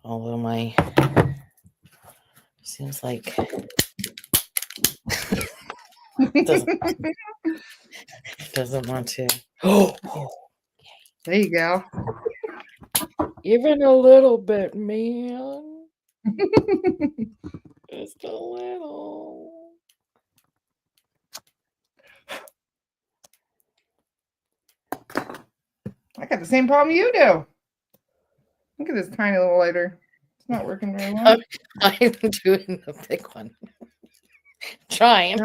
Although seems like doesn't want to. Oh, there you go. Even a little bit, man. Just a little. I got the same problem you do. Look at this tiny little lighter. It's not working very well. I'm doing the big one. Trying.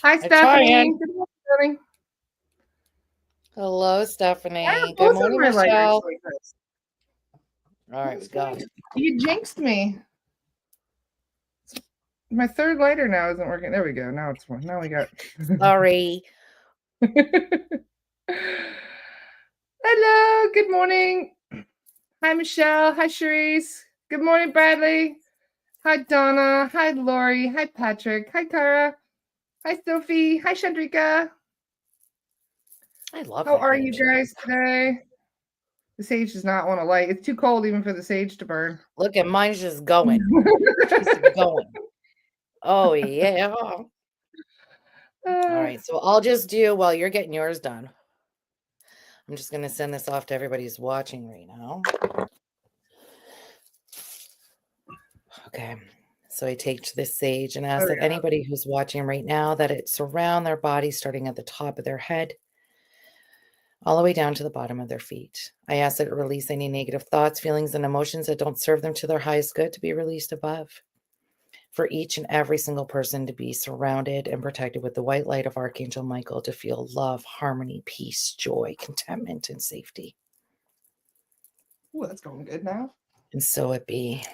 Hi, Stephanie. Good morning. Hello, Stephanie. Good morning, Michelle. Like all right, we got it. You jinxed me. My third lighter now isn't working. There we go. Now it's one. Now we got. Sorry. Hello. Good morning. Hi, Michelle. Hi, Cherise. Good morning, Bradley. Hi, Donna. Hi, Lori. Hi, Patrick. Hi, Cara. Hi, Sophie. Hi, Chandrika. I love. How are you guys today? The sage does not want to light. It's too cold even for the sage to burn. Look at mine's just going. Just going. Oh yeah. All right. So I'll just do while you're getting yours done. I'm just gonna send this off to everybody who's watching right now. Okay. So I take to this sage and ask that anybody who's watching right now that it surround their body starting at the top of their head all the way down to the bottom of their feet. I ask that it release any negative thoughts, feelings, and emotions that don't serve them to their highest good to be released above. For each and every single person to be surrounded and protected with the white light of Archangel Michael to feel love, harmony, peace, joy, contentment, and safety. Ooh, that's going good now. And so it be.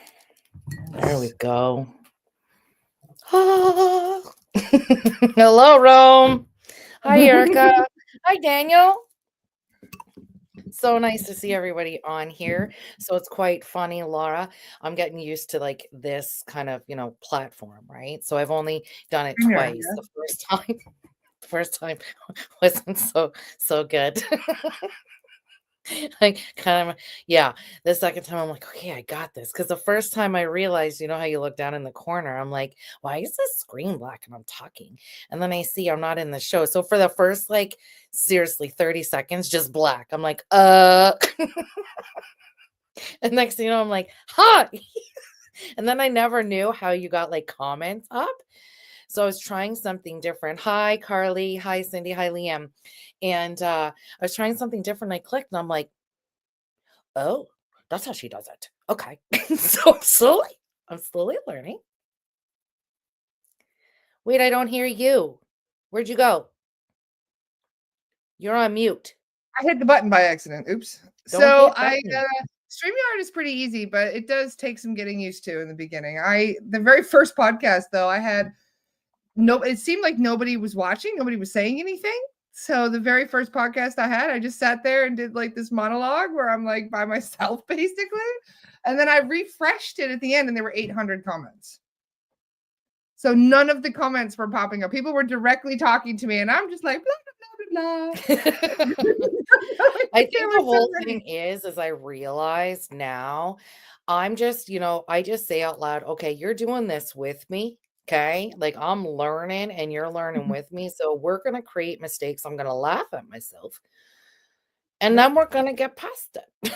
There we go. Ah. Hello, Rome. Hi, Erica. Hi, Daniel. So nice to see everybody on here. So it's quite funny, Laura. I'm getting used to like this kind of, platform, right? So I've only done it twice. Yeah. The first time wasn't so good. Like kind of, yeah. The second time I'm like, okay, I got this. Because the first time I realized, how you look down in the corner, I'm like, why is this screen black and I'm talking? And then I see I'm not in the show. So for the first, seriously, 30 seconds, just black. I'm like, And next thing you know, I'm like, hi. And then I never knew how you got comments up. So I was trying something different. Hi, Carly. Hi, Cindy. Hi, Liam. And I was trying something different. I clicked and I'm like, oh, that's how she does it. Okay. So I'm slowly learning. Wait, I don't hear you. Where'd you go? You're on mute. I hit the button by accident. Oops. So StreamYard is pretty easy, but it does take some getting used to in the beginning. The very first podcast though, I had it seemed like nobody was watching, nobody was saying anything. So the very first podcast I had, I just sat there and did this monologue where I'm by myself basically. And then I refreshed it at the end and there were 800 comments. So none of the comments were popping up. People were directly talking to me and I'm just like, blah, blah, blah, blah. I think the whole thing is I realize now, I'm just, I just say out loud, okay, you're doing this with me. Okay. I'm learning and you're learning with me. So we're going to create mistakes. I'm going to laugh at myself. And then we're going to get past it.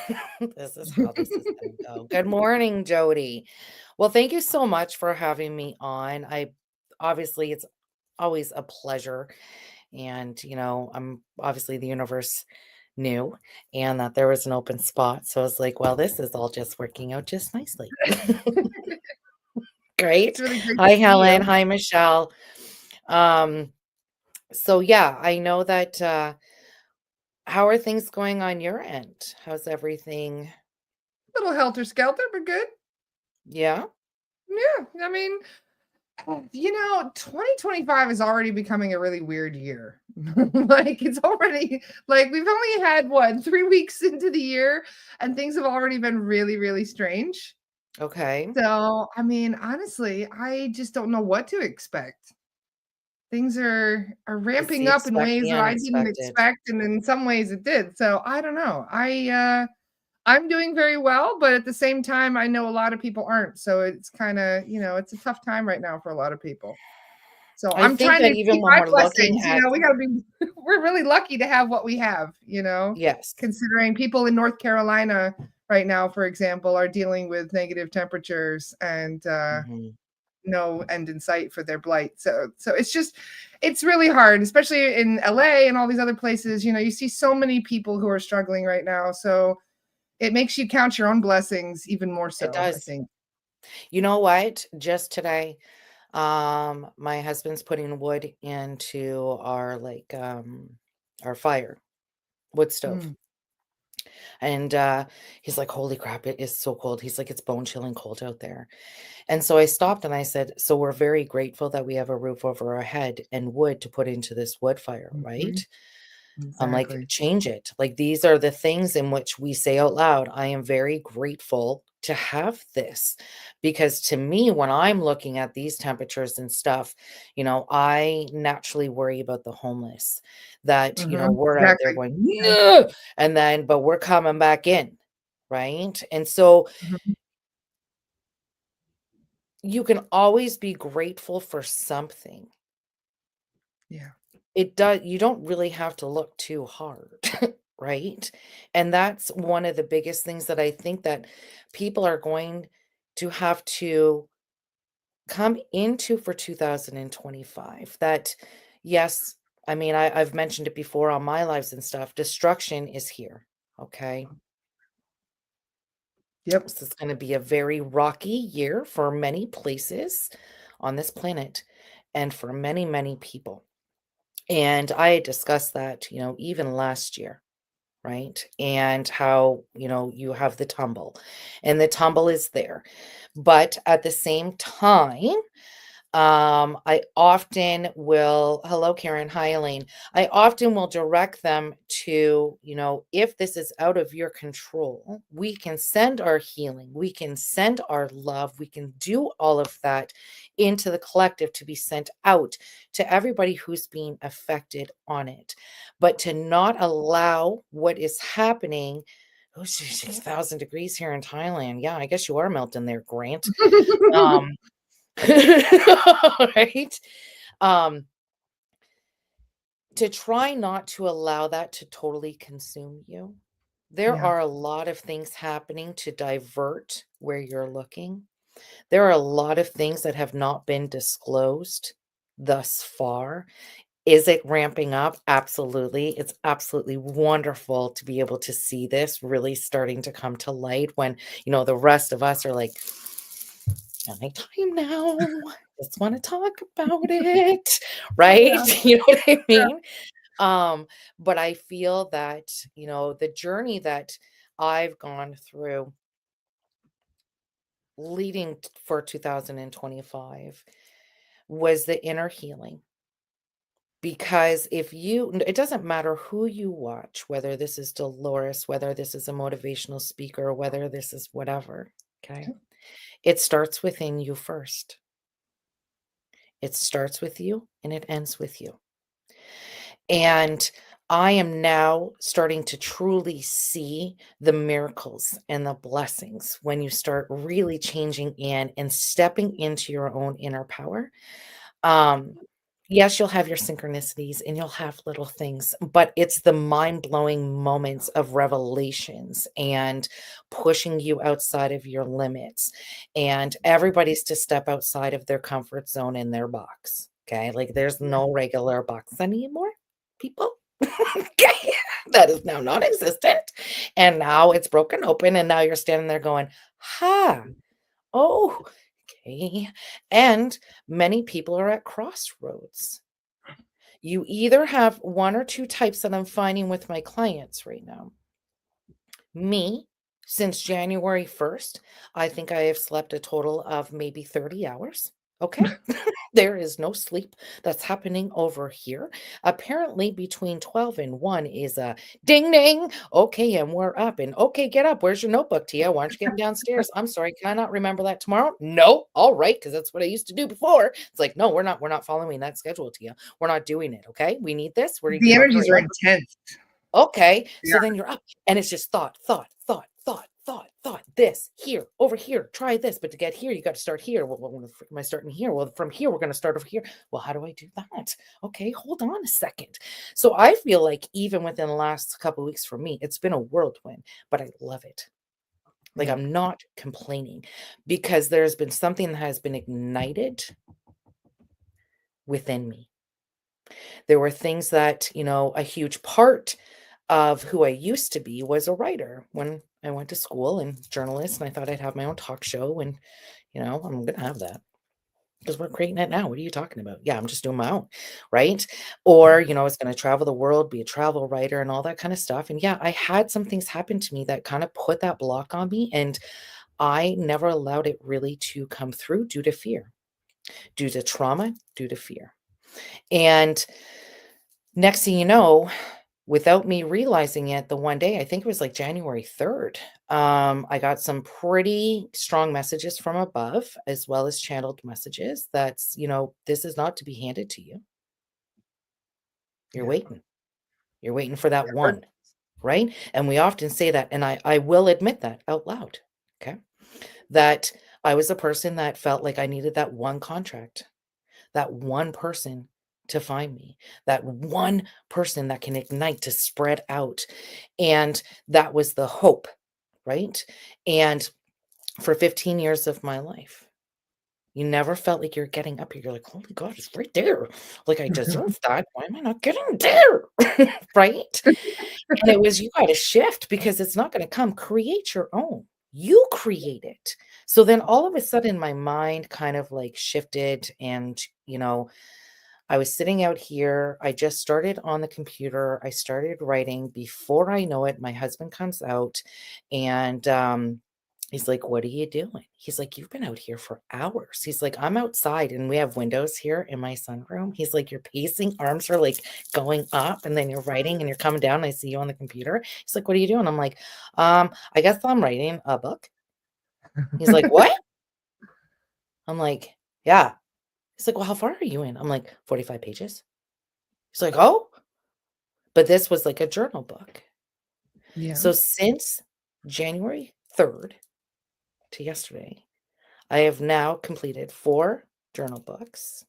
This is how this is going to go. Good morning, Jody. Well, thank you so much for having me on. Obviously, it's always a pleasure. And, I'm obviously the universe knew and that there was an open spot. So I was like, well, this is all just working out just nicely. Great. Really hi, Helen. Hi, Michelle. So yeah, I know that, how are things going on your end? How's everything? A little helter-skelter, but good. Yeah? Yeah. I mean, 2025 is already becoming a really weird year. It's already we've only had 3 weeks into the year and things have already been really, really strange. Okay. So, I mean, honestly, I just don't know what to expect. Things are ramping up in ways that I didn't expect, and in some ways it did. So I don't know. I'm doing very well, but at the same time, I know a lot of people aren't. So it's kind of, it's a tough time right now for a lot of people. So I I'm think trying that to even keep when my we're looking blessings. at We got to be, we're really lucky to have what we have, yes. considering people in North Carolina right now, for example, are dealing with negative temperatures and Mhm. no end in sight for their blight. So it's really hard, especially in LA and all these other places. You see so many people who are struggling right now. So it makes you count your own blessings even more It so, I does. think. You know what? Just today, my husband's putting wood into our fire, wood stove. Mm, And he's like, "Holy crap, it is so cold." He's like, "It's bone chilling cold out there." And so I stopped and I said, "So we're very grateful that we have a roof over our head and wood to put into this wood fire, mhm, right?" I'm like, exactly. change it. Like, these are the things in which we say out loud, I am very grateful to have this. Because to me, when I'm looking at these temperatures and stuff, I naturally worry about the homeless that, we're out there Exactly. going, Yeah. "No," and then, but we're coming back in. Right. And so Mhm. you can always be grateful for something. Yeah. You don't really have to look too hard, right? And that's one of the biggest things that I think that people are going to have to come into for 2025. That, yes, I mean, I've mentioned it before on my lives and stuff. Destruction is here. Okay. Yep. This is going to be a very rocky year for many places on this planet and for many, many people. And I discussed that, even last year, right? And how, you have the tumble and the tumble is there. But at the same time, I often will hello, Karen. Hi, Elaine. I often will direct them to, if this is out of your control, we can send our healing, we can send our love, we can do all of that into the collective to be sent out to everybody who's being affected on it. But to not allow what is happening. Oh, 6,000 degrees here in Thailand. Yeah, I guess you are melting there, Grant. Um, right? Um, to try not to allow that to totally consume you. There Yeah. are a lot of things happening to divert where you're looking. There are a lot of things that have not been disclosed thus far. Is it ramping up? Absolutely. It's absolutely wonderful to be able to see this really starting to come to light when, the rest of us are like, nighttime now. Just want to talk about it. Right? Yeah. You know what I mean? But I feel that, the journey that I've gone through leading for 2025 was the inner healing. Because it doesn't matter who you watch, whether this is Dolores, whether this is a motivational speaker, whether this is whatever, okay? It starts within you first. It starts with you and it ends with you. And I am now starting to truly see the miracles and the blessings when you start really changing in and stepping into your own inner power. Um, yes, you'll have your synchronicities and you'll have little things, but it's the mind-blowing moments of revelations and pushing you outside of your limits. And everybody's to step outside of their comfort zone in their box. Okay. Like there's no regular box anymore, people. Okay. That is now non existent. And now it's broken open. And now you're standing there going, ha, oh, okay. And many people are at crossroads. You either have one or two types that I'm finding with my clients right now. Me, since January 1st, I think I have slept a total of maybe 30 hours. Okay. There is no sleep that's happening over here. Apparently, between 12 and 1 is a ding ding. Okay, and we're up. And okay, get up. Where's your notebook, Tia? Why aren't you getting downstairs? I'm sorry. Can I not remember that tomorrow? No. All right, because that's what I used to do before. It's like, no, we're not following that schedule, Tia. We're not doing it. Okay. We need this. We're, The energies hurry are up. intense. Okay. Yeah. So then you're up. And it's just thought, thought, thought, thought, this, here, over here, try this, but to get here, you got to start here. Well, when the frick am I starting here? Well, from here, we're going to start over here. Well, how do I do that? Okay, hold on a second. So I feel like even within the last couple of weeks for me, it's been a whirlwind, but I love it. Like, Yeah. I'm not complaining because there's been something that has been ignited within me. There were things that, a huge part of who I used to be was a writer when I went to school and journalist, and I thought I'd have my own talk show. And, I'm going to have that because we're creating it now. What are you talking about? Yeah, I'm just doing my own. Right. Or, I was going to travel the world, be a travel writer and all that kind of stuff. And yeah, I had some things happen to me that kind of put that block on me. And I never allowed it really to come through due to fear, due to trauma, due to fear. And next thing you know, without me realizing it, the one day, I think it was like January 3rd, I got some pretty strong messages from above, as well as channeled messages that's, this is not to be handed to you. You're Yeah. waiting. You're waiting for that Yeah. one, right? And we often say that, and I will admit that out loud, okay? That I was a person that felt like I needed that one contract, that one person to find me, that one person that can ignite to spread out. And that was the hope, right? And for 15 years of my life, you never felt like you're getting up here. You're like, holy God, it's right there. Like, I deserve that. Why am I not getting there? Right? And it was, you got to shift because it's not going to come. Create your own. You create it. So then all of a sudden, my mind kind of like shifted and, I was sitting out here. I just started on the computer. I started writing. Before I know it, my husband comes out and he's like, "What are you doing?" He's like, "You've been out here for hours." He's like, "I'm outside and we have windows here in my sunroom." He's like, "You're pacing, arms are like going up, and then you're writing and you're coming down. I see you on the computer." He's like, "What are you doing?" I'm like, I guess I'm writing a book." He's like, "What?" I'm like, "Yeah." He's like, "Well, how far are you in?" I'm like, 45 pages. He's like, "Oh." But this was like a journal book. Yeah. So since January 3rd to yesterday, I have now completed 4 journal books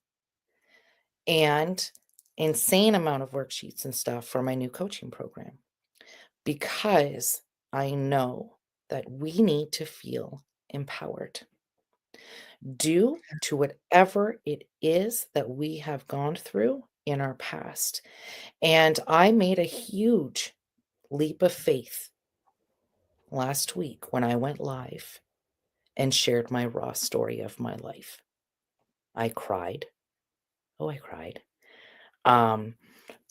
and insane amount of worksheets and stuff for my new coaching program because I know that we need to feel empowered due to whatever it is that we have gone through in our past. And I made a huge leap of faith last week when I went live and shared my raw story of my life. I cried. Oh, I cried. Um,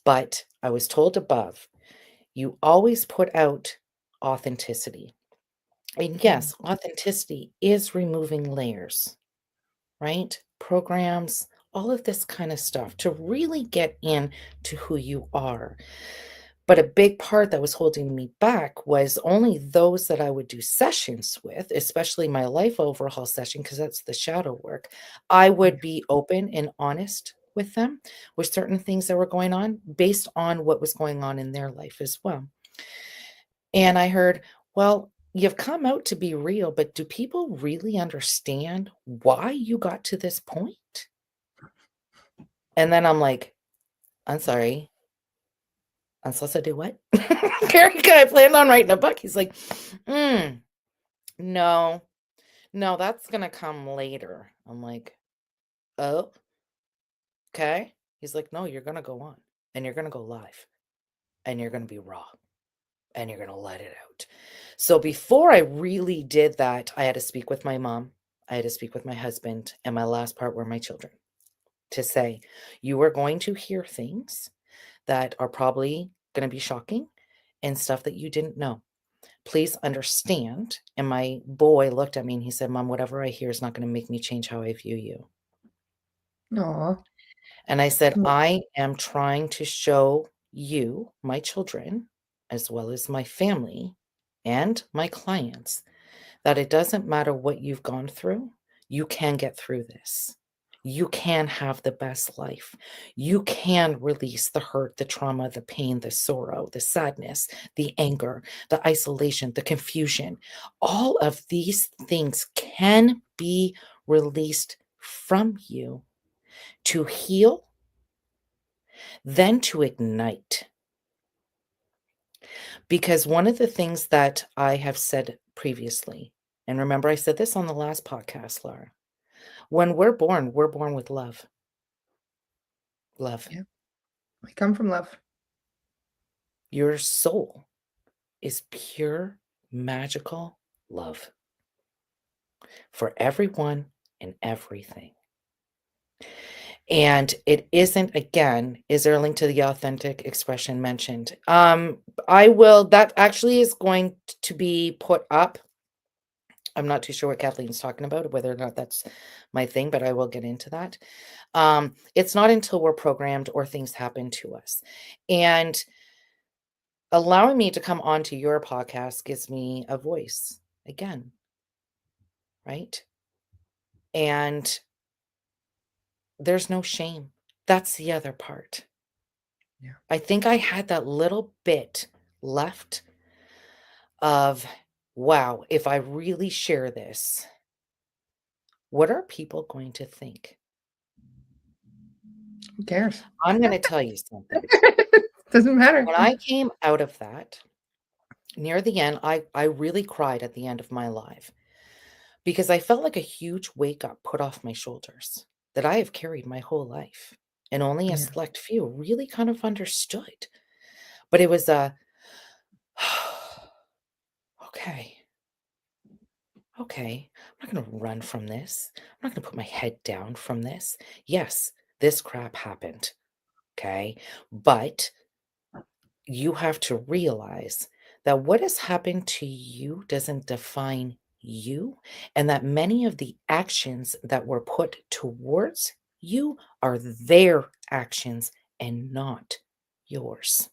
but I was told above, you always put out authenticity. And Mm. yes, authenticity is removing layers, right? Programs, all of this kind of stuff to really get into who you are. But a big part that was holding me back was only those that I would do sessions with, especially my life overhaul session, because that's the shadow work. I would Yeah. be open and honest with them with certain things that were going on based on what was going on in their life as well. And I heard, well, you've come out to be real, but do people really understand why you got to this point? And then I'm like, I'm sorry. I'm supposed to do what? Gary, I planned on writing a book. He's like, mm, no, no, that's gonna come later. I'm like, oh, okay. He's like, no, you're gonna go on and you're gonna go live and you're gonna be raw and you're gonna let it out. So before I really did that, I had to speak with my mom, I had to speak with my husband, and my last part were my children to say, you are going to hear things that are probably gonna be shocking and stuff that you didn't know. Please understand. And my boy looked at me and he said, Mom, whatever I hear is not going to make me change how I view you. Aw. And I said, Mm. I am trying to show you, my children, as well as my family and my clients, that it doesn't matter what you've gone through, you can get through this. you can have the best life. You can release the hurt, the trauma, the pain, the sorrow, the sadness, the anger, the isolation, the confusion. All of these things can be released from you to heal, then to ignite. Because one of the things that I have said previously, and remember, I said this on the last podcast, Laura, when we're born with love. Love. Yeah. We come from love. Your soul is pure, magical love for everyone and everything. And it isn't, again, is there a link to the authentic expression mentioned? I will, that actually is going to be put up. I'm not too sure what Kathleen's talking about, whether or not that's my thing, but I will get into that. It's not until we're programmed or things happen to us. And allowing me to come onto your podcast gives me a voice again, right? And there's no shame. That's the other part. Yeah. I think I had that little bit left of, wow, if I really share this, what are people going to think? Who cares? I'm going to tell you something. Doesn't matter. When I came out of that, near the end, I really cried at the end of my life because I felt like a huge weight got put off my shoulders that I have carried my whole life. And only a Yeah. select few really kind of understood. But it was a, okay, okay, I'm not going to run from this. I'm not going to put my head down from this. Yes, this crap happened. Okay. But you have to realize that what has happened to you doesn't define you, and that many of the actions that were put towards you are their actions and not yours.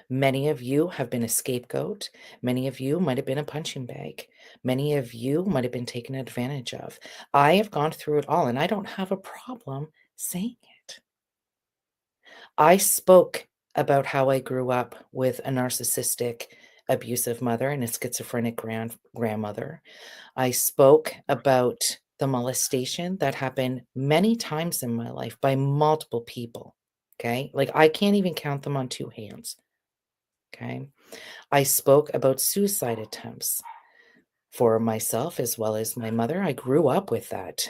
Many of you have been a scapegoat. Many of you might have been a punching bag. Many of you might have been taken advantage of. I have gone through it all, and I don't have a problem saying it. I spoke about how I grew up with a narcissistic, abusive mother and a schizophrenic grandmother. I spoke about the molestation that happened many times in my life by multiple people. Okay. Like I can't even count them on two hands. Okay. I spoke about suicide attempts for myself as well as my mother. I grew up with that,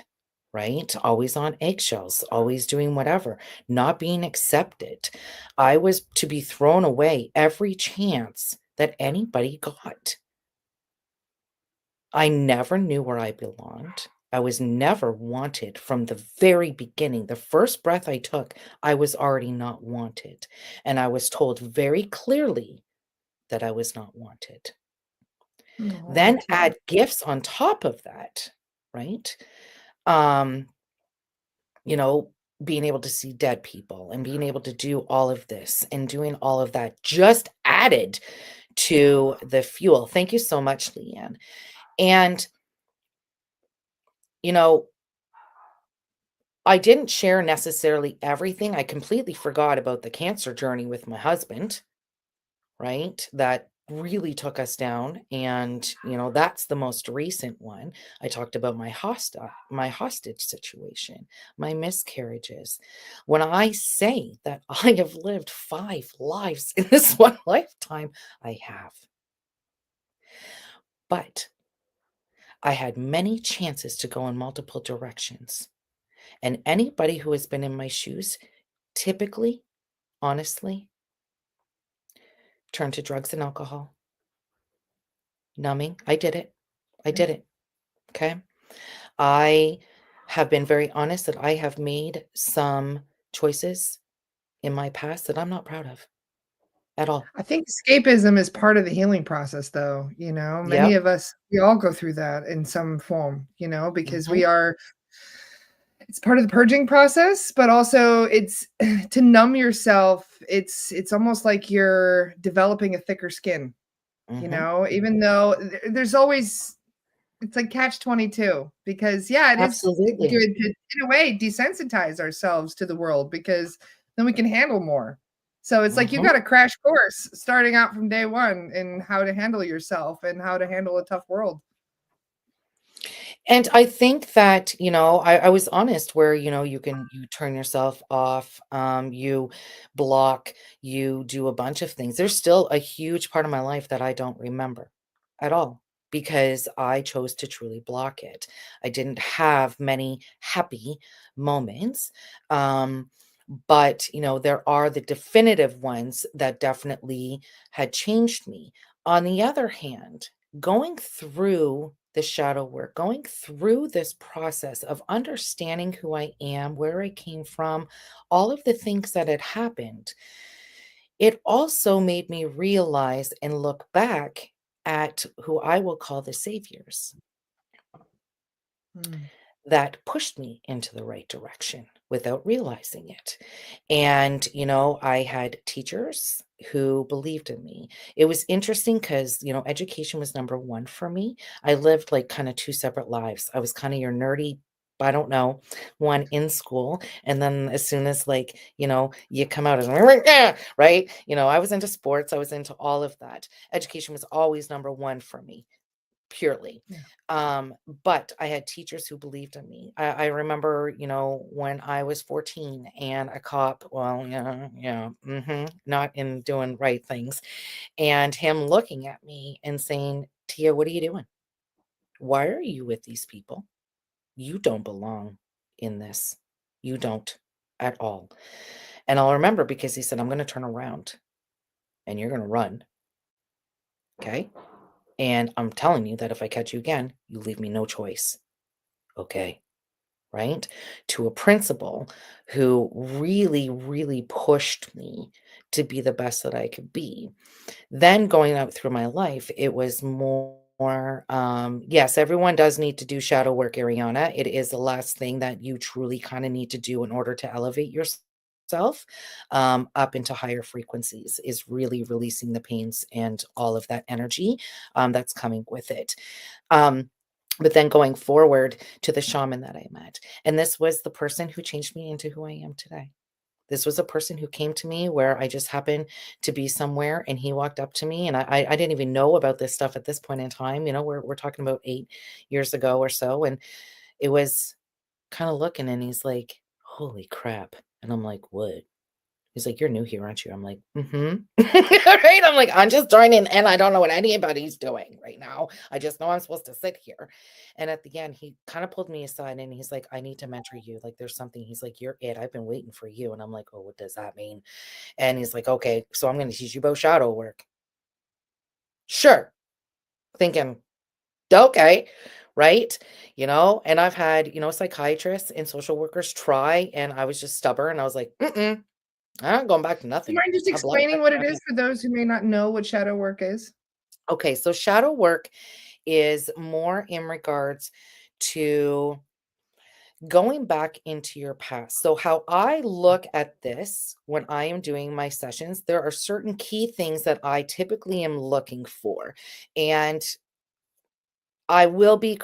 right? Always on eggshells, always doing whatever, not being accepted. I was to be thrown away every chance that anybody got. I never knew where I belonged. I was never wanted from the very beginning. The first breath I took, I was already not wanted. And I was told very clearly that I was not wanted. Oh, Then that's not. add gifts on top of that, right? Um, you know, being able to see dead people and being able to do all of this and doing all of that just added to the fuel. Thank you so much, Leanne. And, you know, I didn't share necessarily everything. I completely forgot about the cancer journey with my husband, right? That really took us down. And, that's the most recent one. I talked about my hostage situation, my miscarriages. When I say that I have lived 5 lives in this one lifetime, I have. But I had many chances to go in multiple directions. And anybody who has been in my shoes typically, honestly, turn to drugs and alcohol. Numbing. I did it. I Yeah. did it. Okay. I have been very honest that I have made some choices in my past that I'm not proud of at all. I think escapism is part of the healing process, though. Many Yep. of us, we all go through that in some form, because Mhm. it's part of the purging process, but also it's to numb yourself. It's almost like you're developing a thicker skin, Mhm. even though there's always It's like catch 22 because yeah, it is Absolutely. good to, in a way, desensitize ourselves to the world because then we can handle more. So it's like you Mhm. got a crash course starting out from day one in how to handle yourself and how to handle a tough world. And I think that, I was honest where, you turn yourself off, you block, you do a bunch of things. There's still a huge part of my life that I don't remember at all because I chose to truly block it. I didn't have many happy moments. Um, but, there are the definitive ones that definitely had changed me. On the other hand, going through the shadow work, going through this process of understanding who I am, where I came from, all of the things that had happened, it also made me realize and look back at who I will call the saviors Mm. that pushed me into the right direction without realizing it. And, I had teachers who believed in me. It was interesting because, education was number one for me. I lived like kind of two separate lives. I was kind of your nerdy, I don't know, one in school. And then as soon as like, you come out as right, I was into sports, I was into all of that. Education was always number one for me purely. Yeah. But I had teachers who believed in me. I remember, when I was 14 and a cop, well, yeah, yeah, not in doing right things, and him looking at me and saying, Tia, what are you doing? Why are you with these people? You don't belong in this. You don't at all. And I'll remember because he said, I'm going to turn around and you're going to run. Okay. And I'm telling you that if I catch you again, you leave me no choice. Okay. Right? To a principal who really, really pushed me to be the best that I could be. Then going out through my life, it was more, yes, everyone does need to do shadow work, Ariana. It is the last thing that you truly kind of need to do in order to elevate yourself up into higher frequencies, is really releasing the pains and all of that energy that's coming with it. Um, but then going forward to the shaman that I met, and this was the person who changed me into who I am today. This was a person who came to me where I just happened to be somewhere and he walked up to me and I didn't even know about this stuff at this point in time. We're talking about 8 years ago or so. And it was kind of looking and he's like, holy crap. And I'm like, what? He's like, "You're new here, aren't you?" I'm like, "Mhm." Right? I'm like, "I'm just joining and I don't know what anybody's doing right now. I just know I'm supposed to sit here." And at the end, he kind of pulled me aside and he's like, "I need to mentor you. Like, there's something." He's like, "You're it. I've been waiting for you." And I'm like, "Oh, what does that mean?" And he's like, "Okay, so I'm going to teach you about shadow work." Sure. Thinking, "Okay." Right? And I've had, psychiatrists and social workers try, and I was just stubborn. I was like, "Mm-mm. I'm not going back to Do you nothing. mind just I blocked explaining that what it crap is out." for those who may not know what shadow work is? Okay, so shadow work is more in regards to going back into your past. So, how I look at this when I am doing my sessions, there are certain key things that I typically am looking for. And I will be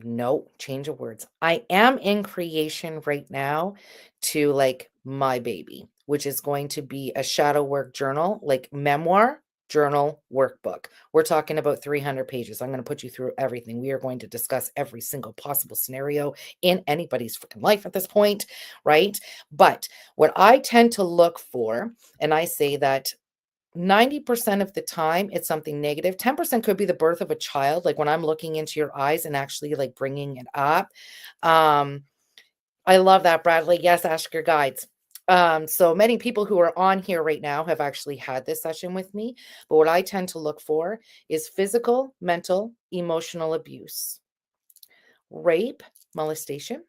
no, change of words. I am in creation right now to like my baby, which is going to be a shadow work journal, like memoir journal workbook. We're talking about 300 pages. I'm going to put you through everything. We are going to discuss every single possible scenario in anybody's freaking life at this point, right? But what I tend to look for, and I say that 90% of the time it's something negative. 10% could be the birth of a child, like when I'm looking into your eyes and actually like bringing it up. um I love that, Bradley. Yes, ask your guides. So many people who are on here right now have actually had this session with me, but what I tend to look for is physical, mental, emotional abuse, rape, molestation,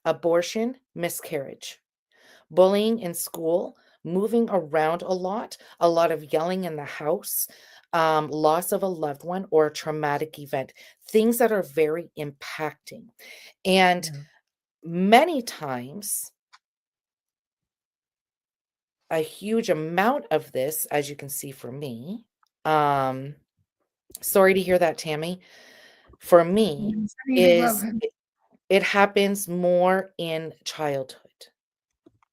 abortion, miscarriage, bullying in school, moving around a lot of yelling in the house, loss of a loved one, or a traumatic event, things that are very impacting. And Yeah. many times, a huge amount of this, as you can see for me, um, sorry to hear that, Tammy. for me, I'm sending you big love. is it happens more in childhood,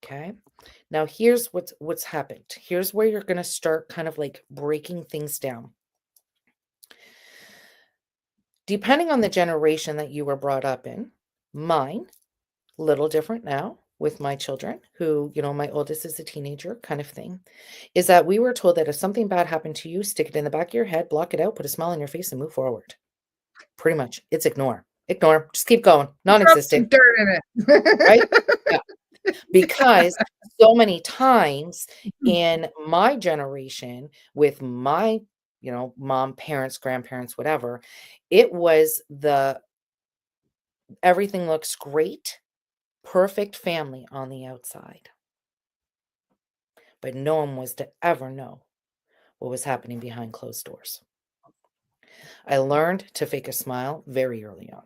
okay? Now here's what's happened. Here's where you're gonna start kind of, like, breaking things down. Depending on the generation that you were brought up in, mine, little different now with my children who, my oldest is a teenager kind of thing, is that we were told that if something bad happened to you, stick it in the back of your head, block it out, put a smile on your face, and move forward. Pretty much. It's ignore. Ignore. Just keep going. Drop some Non-existent, dirt in right? it. Yeah. Because so many times in my generation with my, mom, parents, grandparents, whatever, it was the everything looks great, perfect family on the outside. But no one was to ever know what was happening behind closed doors. I learned to fake a smile very early on.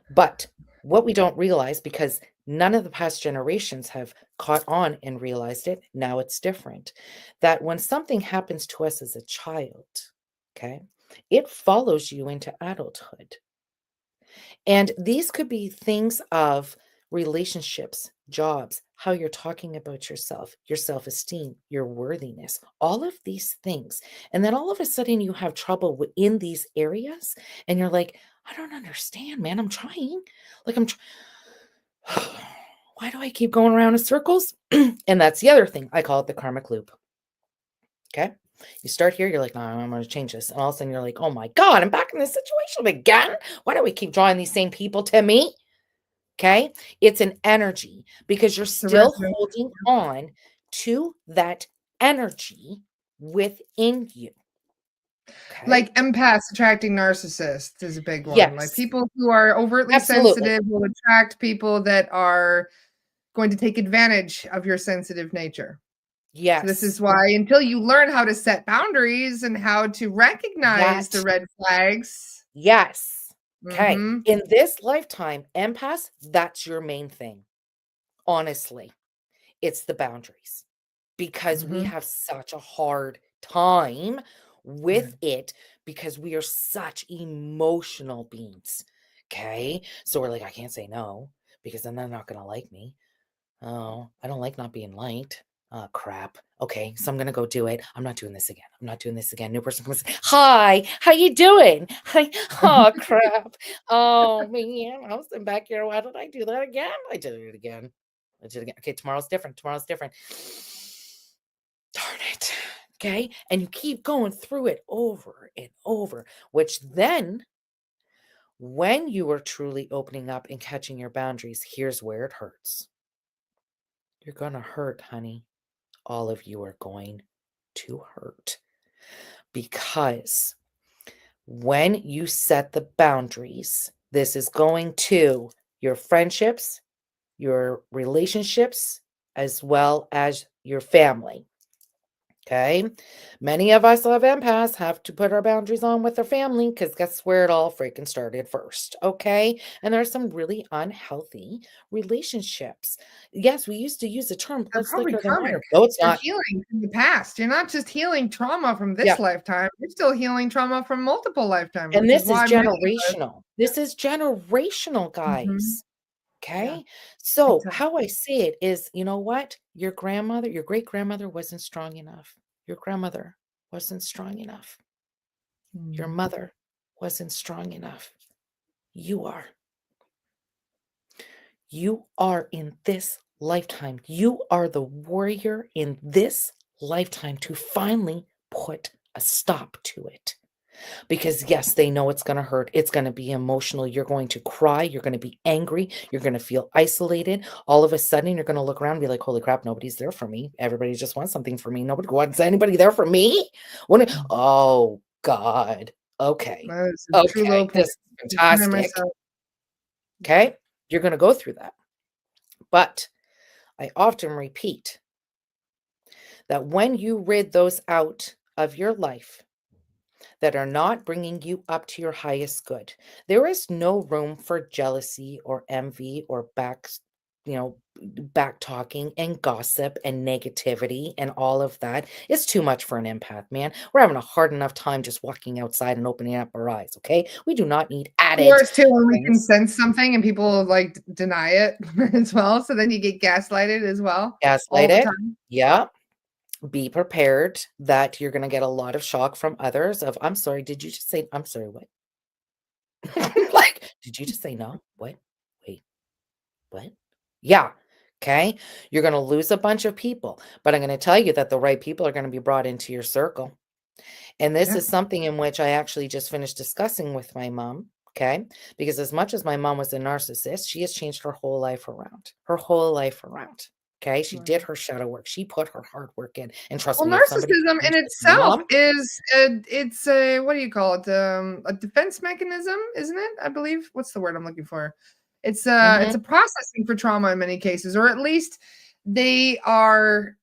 But what we don't realize, because none of the past generations have caught on and realized it, now it's different, that when something happens to us as a child, okay, it follows you into adulthood. And these could be things of relationships, jobs, how you're talking about yourself, your self esteem, your worthiness, all of these things. And then all of a sudden you have trouble in these areas. And you're like, I don't understand, man. I'm trying. Like, why do I keep going around in circles? And that's the other thing. I call it the karmic loop. Okay. You start here, you're like, no, I'm going to change this. And all of a sudden you're like, oh my God, I'm back in this situation again. Why do we keep drawing these same people to me? Okay. It's an energy because you're It's a still resonance. holding on to that energy within you. Okay. Like empaths attracting narcissists is a big one. Like Yes, people who are overtly absolutely. sensitive will attract people that are going to take advantage of your sensitive nature. So this is Yes. why until you learn how to set boundaries and how to recognize the That. red flags. Yes. Okay. Mhm. In this lifetime, empaths, that's your main thing. Honestly, it's the boundaries because we Mhm. have such a hard time Yeah. with it because we are such emotional beings. Okay. So we're like, I can't say no because then they're not going to like me. Oh, I don't like not being liked. Oh, crap. Okay, so I'm gonna go do it. I'm not doing this again. I'm not doing this again. New person comes. Hi, how you doing? Hi. Oh, crap. Oh man, I was in back here. Why did I do that again? I did it again. I did it again. Okay, tomorrow's different. Tomorrow's different. Darn it. Okay, and you keep going through it over and over, which then, when you are truly opening up and catching your boundaries, here's where it hurts. You're gonna hurt, honey. All of you are going to hurt because when you set the boundaries, this is going to your friendships, your relationships, as well as your family. Okay. Many of us of empaths have to put our boundaries on with our family because guess where it all freaking started first. Okay. And there's some really unhealthy relationships. Yes, we used to use the term They're blood probably thicker than water. karmic. No, it's They're not. healing from the past. You're not just healing trauma from Yeah. this lifetime, you're still healing trauma from multiple lifetimes, And which is this is why many of us. generational. This is generational, Mhm. guys. Yeah, Okay. big So, time. how I see it is, you know what? Your grandmother, your great grandmother wasn't strong enough. Your grandmother wasn't strong enough. Your Mm. mother wasn't strong enough. You are. You are in this lifetime. You are the warrior in this lifetime to finally put a stop to it. Because yes, they know it's going to hurt. It's going to be emotional. You're going to cry. You're going to be angry. You're going to feel isolated. All of a sudden, you're going to look around and be like, holy crap, nobody's there for me. Everybody just wants something for me. Nobody wants anybody there for me. Mm. Oh, God. Okay. That is a true low Okay. point. This is I fantastic. myself. Okay. You're going to go through that. But I often repeat that when you rid those out of your life, that are not bringing you up to your highest good. There is no room for jealousy or envy or back talking and gossip and negativity and all of that. It's too much for an empath, man. We're having a hard enough time just walking outside and opening up our eyes, okay? We do not need added Worse too when we can things. sense something and people like deny it as well. So then you get gaslighted as well all Gaslight the it. time. Yeah. Be prepared that you're gonna get a lot of shock from others of, "I'm sorry, did you just say" "I'm sorry, what?" Like, "Did you just say no? What? Wait, what?" Yeah, okay? You're gonna lose a bunch of people, but I'm gonna tell you that the right people are gonna be brought into your circle. And this Yeah. is something in which I actually just finished discussing with my mom, okay? Because as much as my mom was a narcissist, she has changed her whole life around. Okay. She did Wow. her shadow work. She put her hard work in. And trust Well, me, if somebody narcissism in changed like my itself mom, is it's a what do you call it? A defense mechanism, isn't it? I believe. What's the word I'm looking for? It's mhm, a processing for trauma in many cases, or at least they are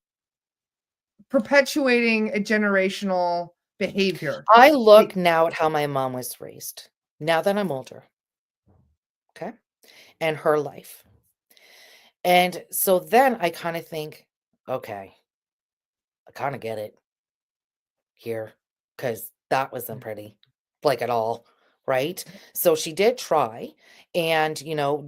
perpetuating a generational behavior. I They look now at how my mom was raised, now that I'm older, okay, and her life. And so then I kind of think, okay, I kind of get it here because that wasn't pretty, like at all, right? So she did try. And,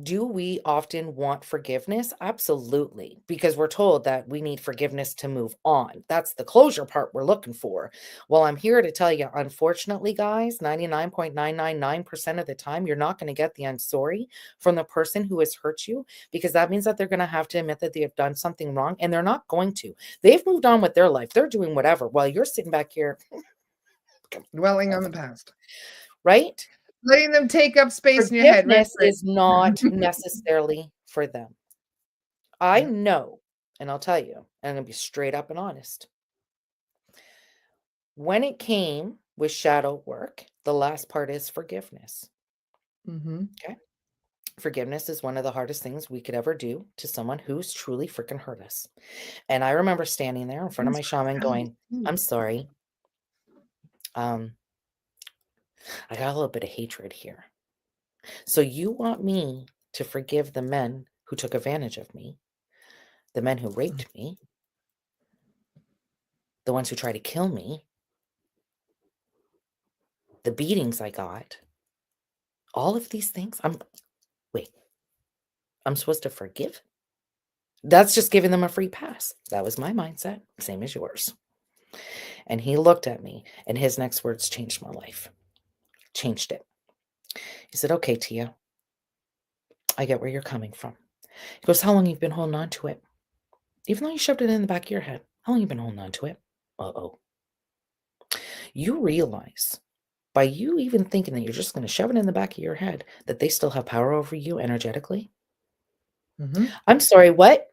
do we often want forgiveness? Absolutely. Because we're told that we need forgiveness to move on. That's the closure part we're looking for. Well, I'm here to tell you, unfortunately, guys, 99.999% of the time, you're not going to get the I'm sorry from the person who has hurt you because that means that they're going to have to admit that they have done something wrong and they're not going to. They've moved on with their life. They're doing whatever while you're sitting back here, dwelling on the past, right? letting them take up space in your head, rent Forgiveness free. is not necessarily for them. I Yeah. know, and I'll tell you, and I'm gonna be straight up and honest. When it came with shadow work, the last part is forgiveness. Mhm. Okay. Forgiveness is one of the hardest things we could ever do to someone who's truly freaking hurt us. And I remember standing there in front of It's my shaman hard. going, I'm sorry. Um, I got a little bit of hatred here. So you want me to forgive the men who took advantage of me, the men who raped me, the ones who tried to kill me, the beatings I got, all of these things? Wait, I'm supposed to forgive? That's just giving them a free pass. That was my mindset, same as yours. And he looked at me, and his next words changed my life. Changed it. He said, "Okay, Tia, I get where you're coming from." He goes, "How long you've been holding on to it? Even though you shoved it in the back of your head, how long you been holding on to it? Uh-oh. You realize by you even thinking that you're just going to shove it in the back of your head, that they still have power over you energetically? Mhm. I'm sorry, what?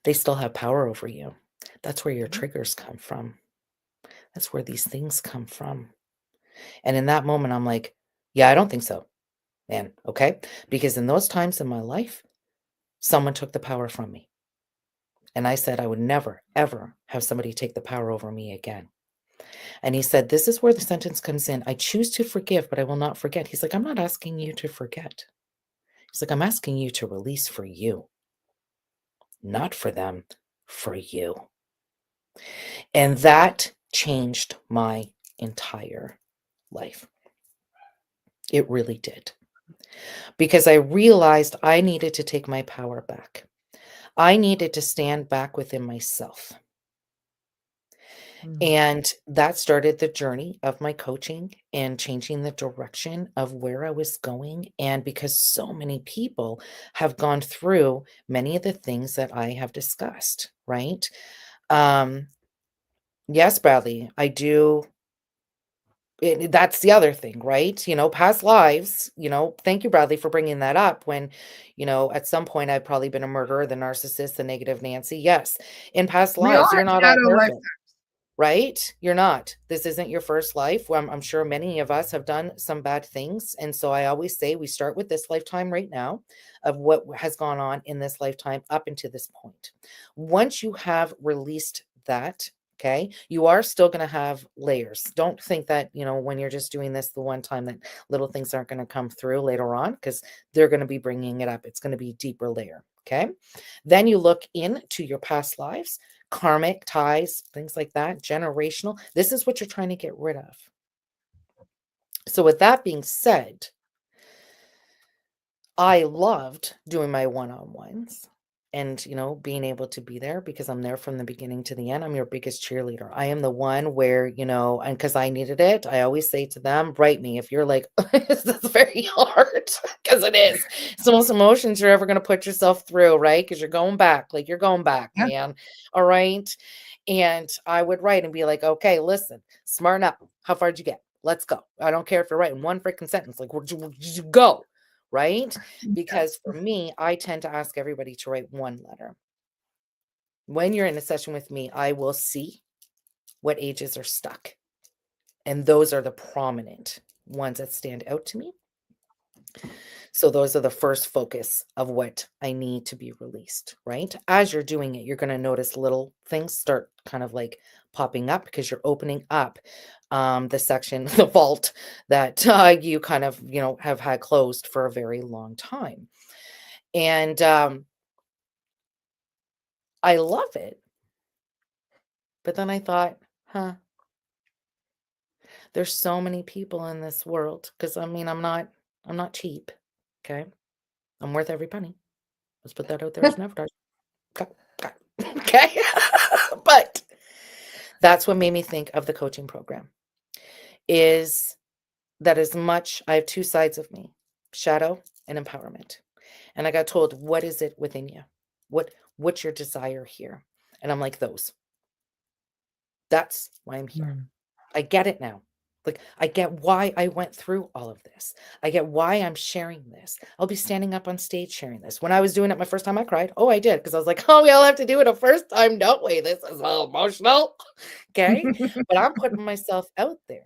They still have power over you. That's where your Mhm. triggers come from. That's where these things come from." And in that moment, I'm like, yeah, I don't think so, man. Okay. Because in those times in my life, someone took the power from me. And I said I would never, ever have somebody take the power over me again. And he said, this is where the sentence comes in. I choose to forgive, but I will not forget. He's like, I'm not asking you to forget. He's like, I'm asking you to release for you, not for them, for you. And that changed my entire life. It really did. Because I realized I needed to take my power back. I needed to stand back within myself. Mm. And that started the journey of my coaching and changing the direction of where I was going. And because so many people have gone through many of the things that I have discussed, right? Um, yes, Bradley, I do. That's the other thing, right? Past lives, thank you, Bradley, for bringing that up. When, at some point I've probably been a murderer, the narcissist, the negative Nancy. Yes. In past We all lives, you're have not all shadow life. perfect. Right? You're not. This isn't your first life. Well, I'm sure many of us have done some bad things. And so I always say we start with this lifetime right now of what has gone on in this lifetime up until this point. Once you have released that, Okay. You are still going to have layers. Don't think that, when you're just doing this the one time that little things aren't going to come through later on, because they're going to be bringing it up. It's going to be a deeper layer. Okay. Then you look into your past lives, karmic ties, things like that, generational. This is what you're trying to get rid of. So with that being said, I loved doing my one-on-ones and, being able to be there because I'm there from the beginning to the end. I'm your biggest cheerleader. I am the one where, and because I needed it, I always say to them, write me. If you're like, this is very hard, because it is. It's the most emotions you're ever going to put yourself through, right? Because you're going back, Yeah. man. All right. And I would write and be like, okay, listen, smarten up. How far did you get? Let's go. I don't care if you're writing one freaking sentence. Like, where'd you go? Right? Because for me, I tend to ask everybody to write one letter. When you're in a session with me, I will see what ages are stuck. And those are the prominent ones that stand out to me. So those are the first focus of what I need to be released, right? As you're doing it, you're going to notice little things start kind of like popping up because you're opening up the section, the vault that you kind of, have had closed for a very long time. And I love it. But then I thought, there's so many people in this world because I'm not cheap. Okay. I'm worth every penny. Let's put that out there as an advertisement. Okay. But that's what made me think of the coaching program is that as much I have two sides of me, shadow and empowerment. And I got told, what is it within you? What's your desire here? And I'm like, those. That's why I'm here. I get it now. Like, I get why I went through all of this. I get why I'm sharing this. I'll be standing up on stage sharing this. When I was doing it my first time, I cried. Oh, I did. Because I was like, oh, we all have to do it a first time, don't we? This is all emotional. Okay. But I'm putting myself out there.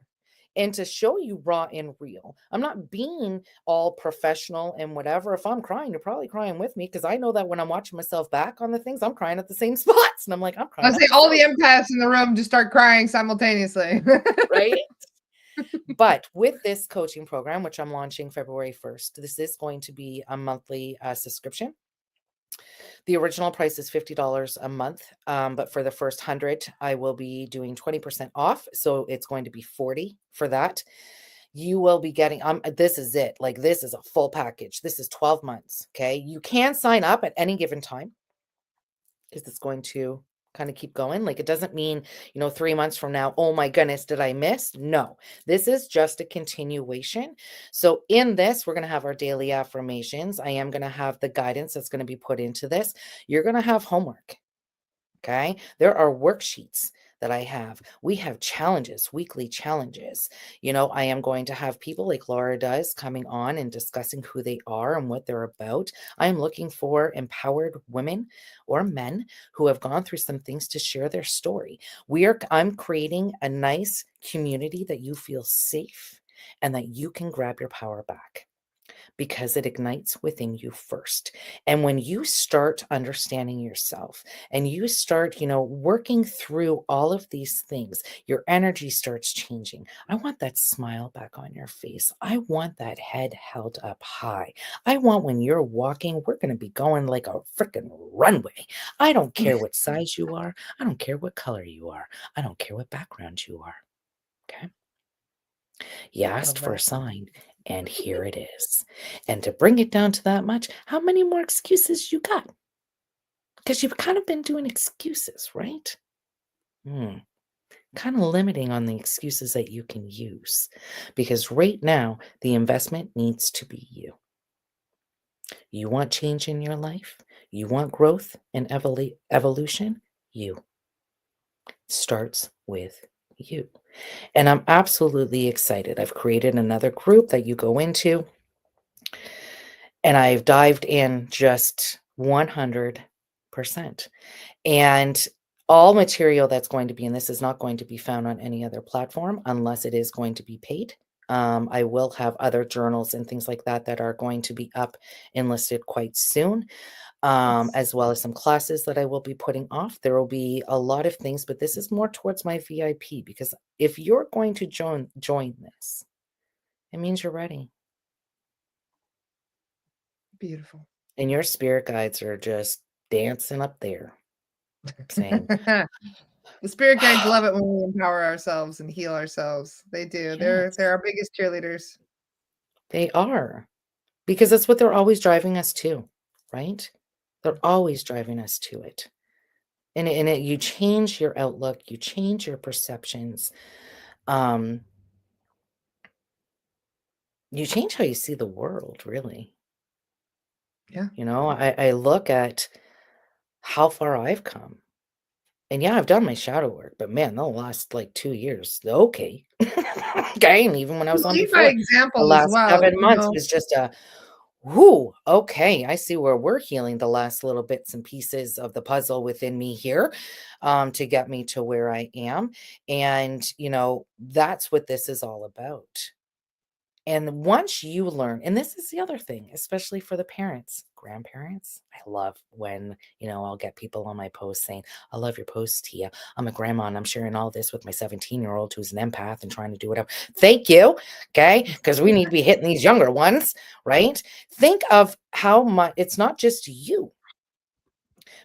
And to show you raw and real, I'm not being all professional and whatever. If I'm crying, you're probably crying with me because I know that when I'm watching myself back on the things, I'm crying at the same spots. And I'm like, I'm crying. I say all the empaths in the room just start crying simultaneously. Right? But with this coaching program, which I'm launching February 1st, this is going to be a monthly subscription. The original price is $50 a month, but for the first 100, I will be doing 20% off. So it's going to be $40 for that. You will be getting, this is it. Like, this is a full package. This is 12 months. Okay. You can sign up at any given time because it's going to kind of keep going. Like, it doesn't mean, 3 months from now, oh my goodness, did I miss? No, this is just a continuation. So in this, we're going to have our daily affirmations. I am going to have the guidance that's going to be put into this. You're going to have homework. Okay. There are worksheets that I have. We have challenges, weekly challenges. I am going to have people like Laura does coming on and discussing who they are and what they're about. I am looking for empowered women or men who have gone through some things to share their story. I'm creating a nice community that you feel safe and that you can grab your power back, because it ignites within you first. And when you start understanding yourself and you start, working through all of these things, your energy starts changing. I want that smile back on your face. I want that head held up high. I want when you're walking, we're going to be going like a freaking runway. I don't care what size you are. I don't care what color you are. I don't care what background you are. Okay. You asked Love for a that. sign, and here it is. And to bring it down to that much, how many more excuses you got? Because you've kind of been doing excuses, right? Kind of limiting on the excuses that you can use. Because right now, the investment needs to be you. You want change in your life? You want growth and evolution? You. Starts with you. And I'm absolutely excited. I've created another group that you go into. And I've dived in just 100%. And all material that's going to be in this is not going to be found on any other platform unless it is going to be paid. I will have other journals and things like that that are going to be up and listed quite soon. as well as some classes that I will be putting off. There will be a lot of things, but this is more towards my VIP because if you're going to join this, it means you're ready. Beautiful. And your spirit guides are just dancing up there saying, The spirit guides love it when we empower ourselves and heal ourselves. They do. They're yes, our biggest cheerleaders. they are. Because that's what they're always driving us to, right? They're always driving us to it. And you change your outlook, you change your perceptions. Um, you change how you see the world, really. Yeah. I look at how far I've come. And yeah, I've done my shadow work, but man, the last like 2 years, okay. Okay. And even when I You was on lead by before, the example as last well, 7 months was just a whoo, okay. I see where we're healing the last little bits and pieces of the puzzle within me here, to get me to where I am. And that's what this is all about. And once you learn, and this is the other thing, especially for the parents, grandparents, I love when, I'll get people on my post saying, I love your post, Tia. I'm a grandma and I'm sharing all this with my 17-year-old who's an empath and trying to do whatever. Thank you. Okay. Because we need to be hitting these younger ones, right? Think of how much it's not just you.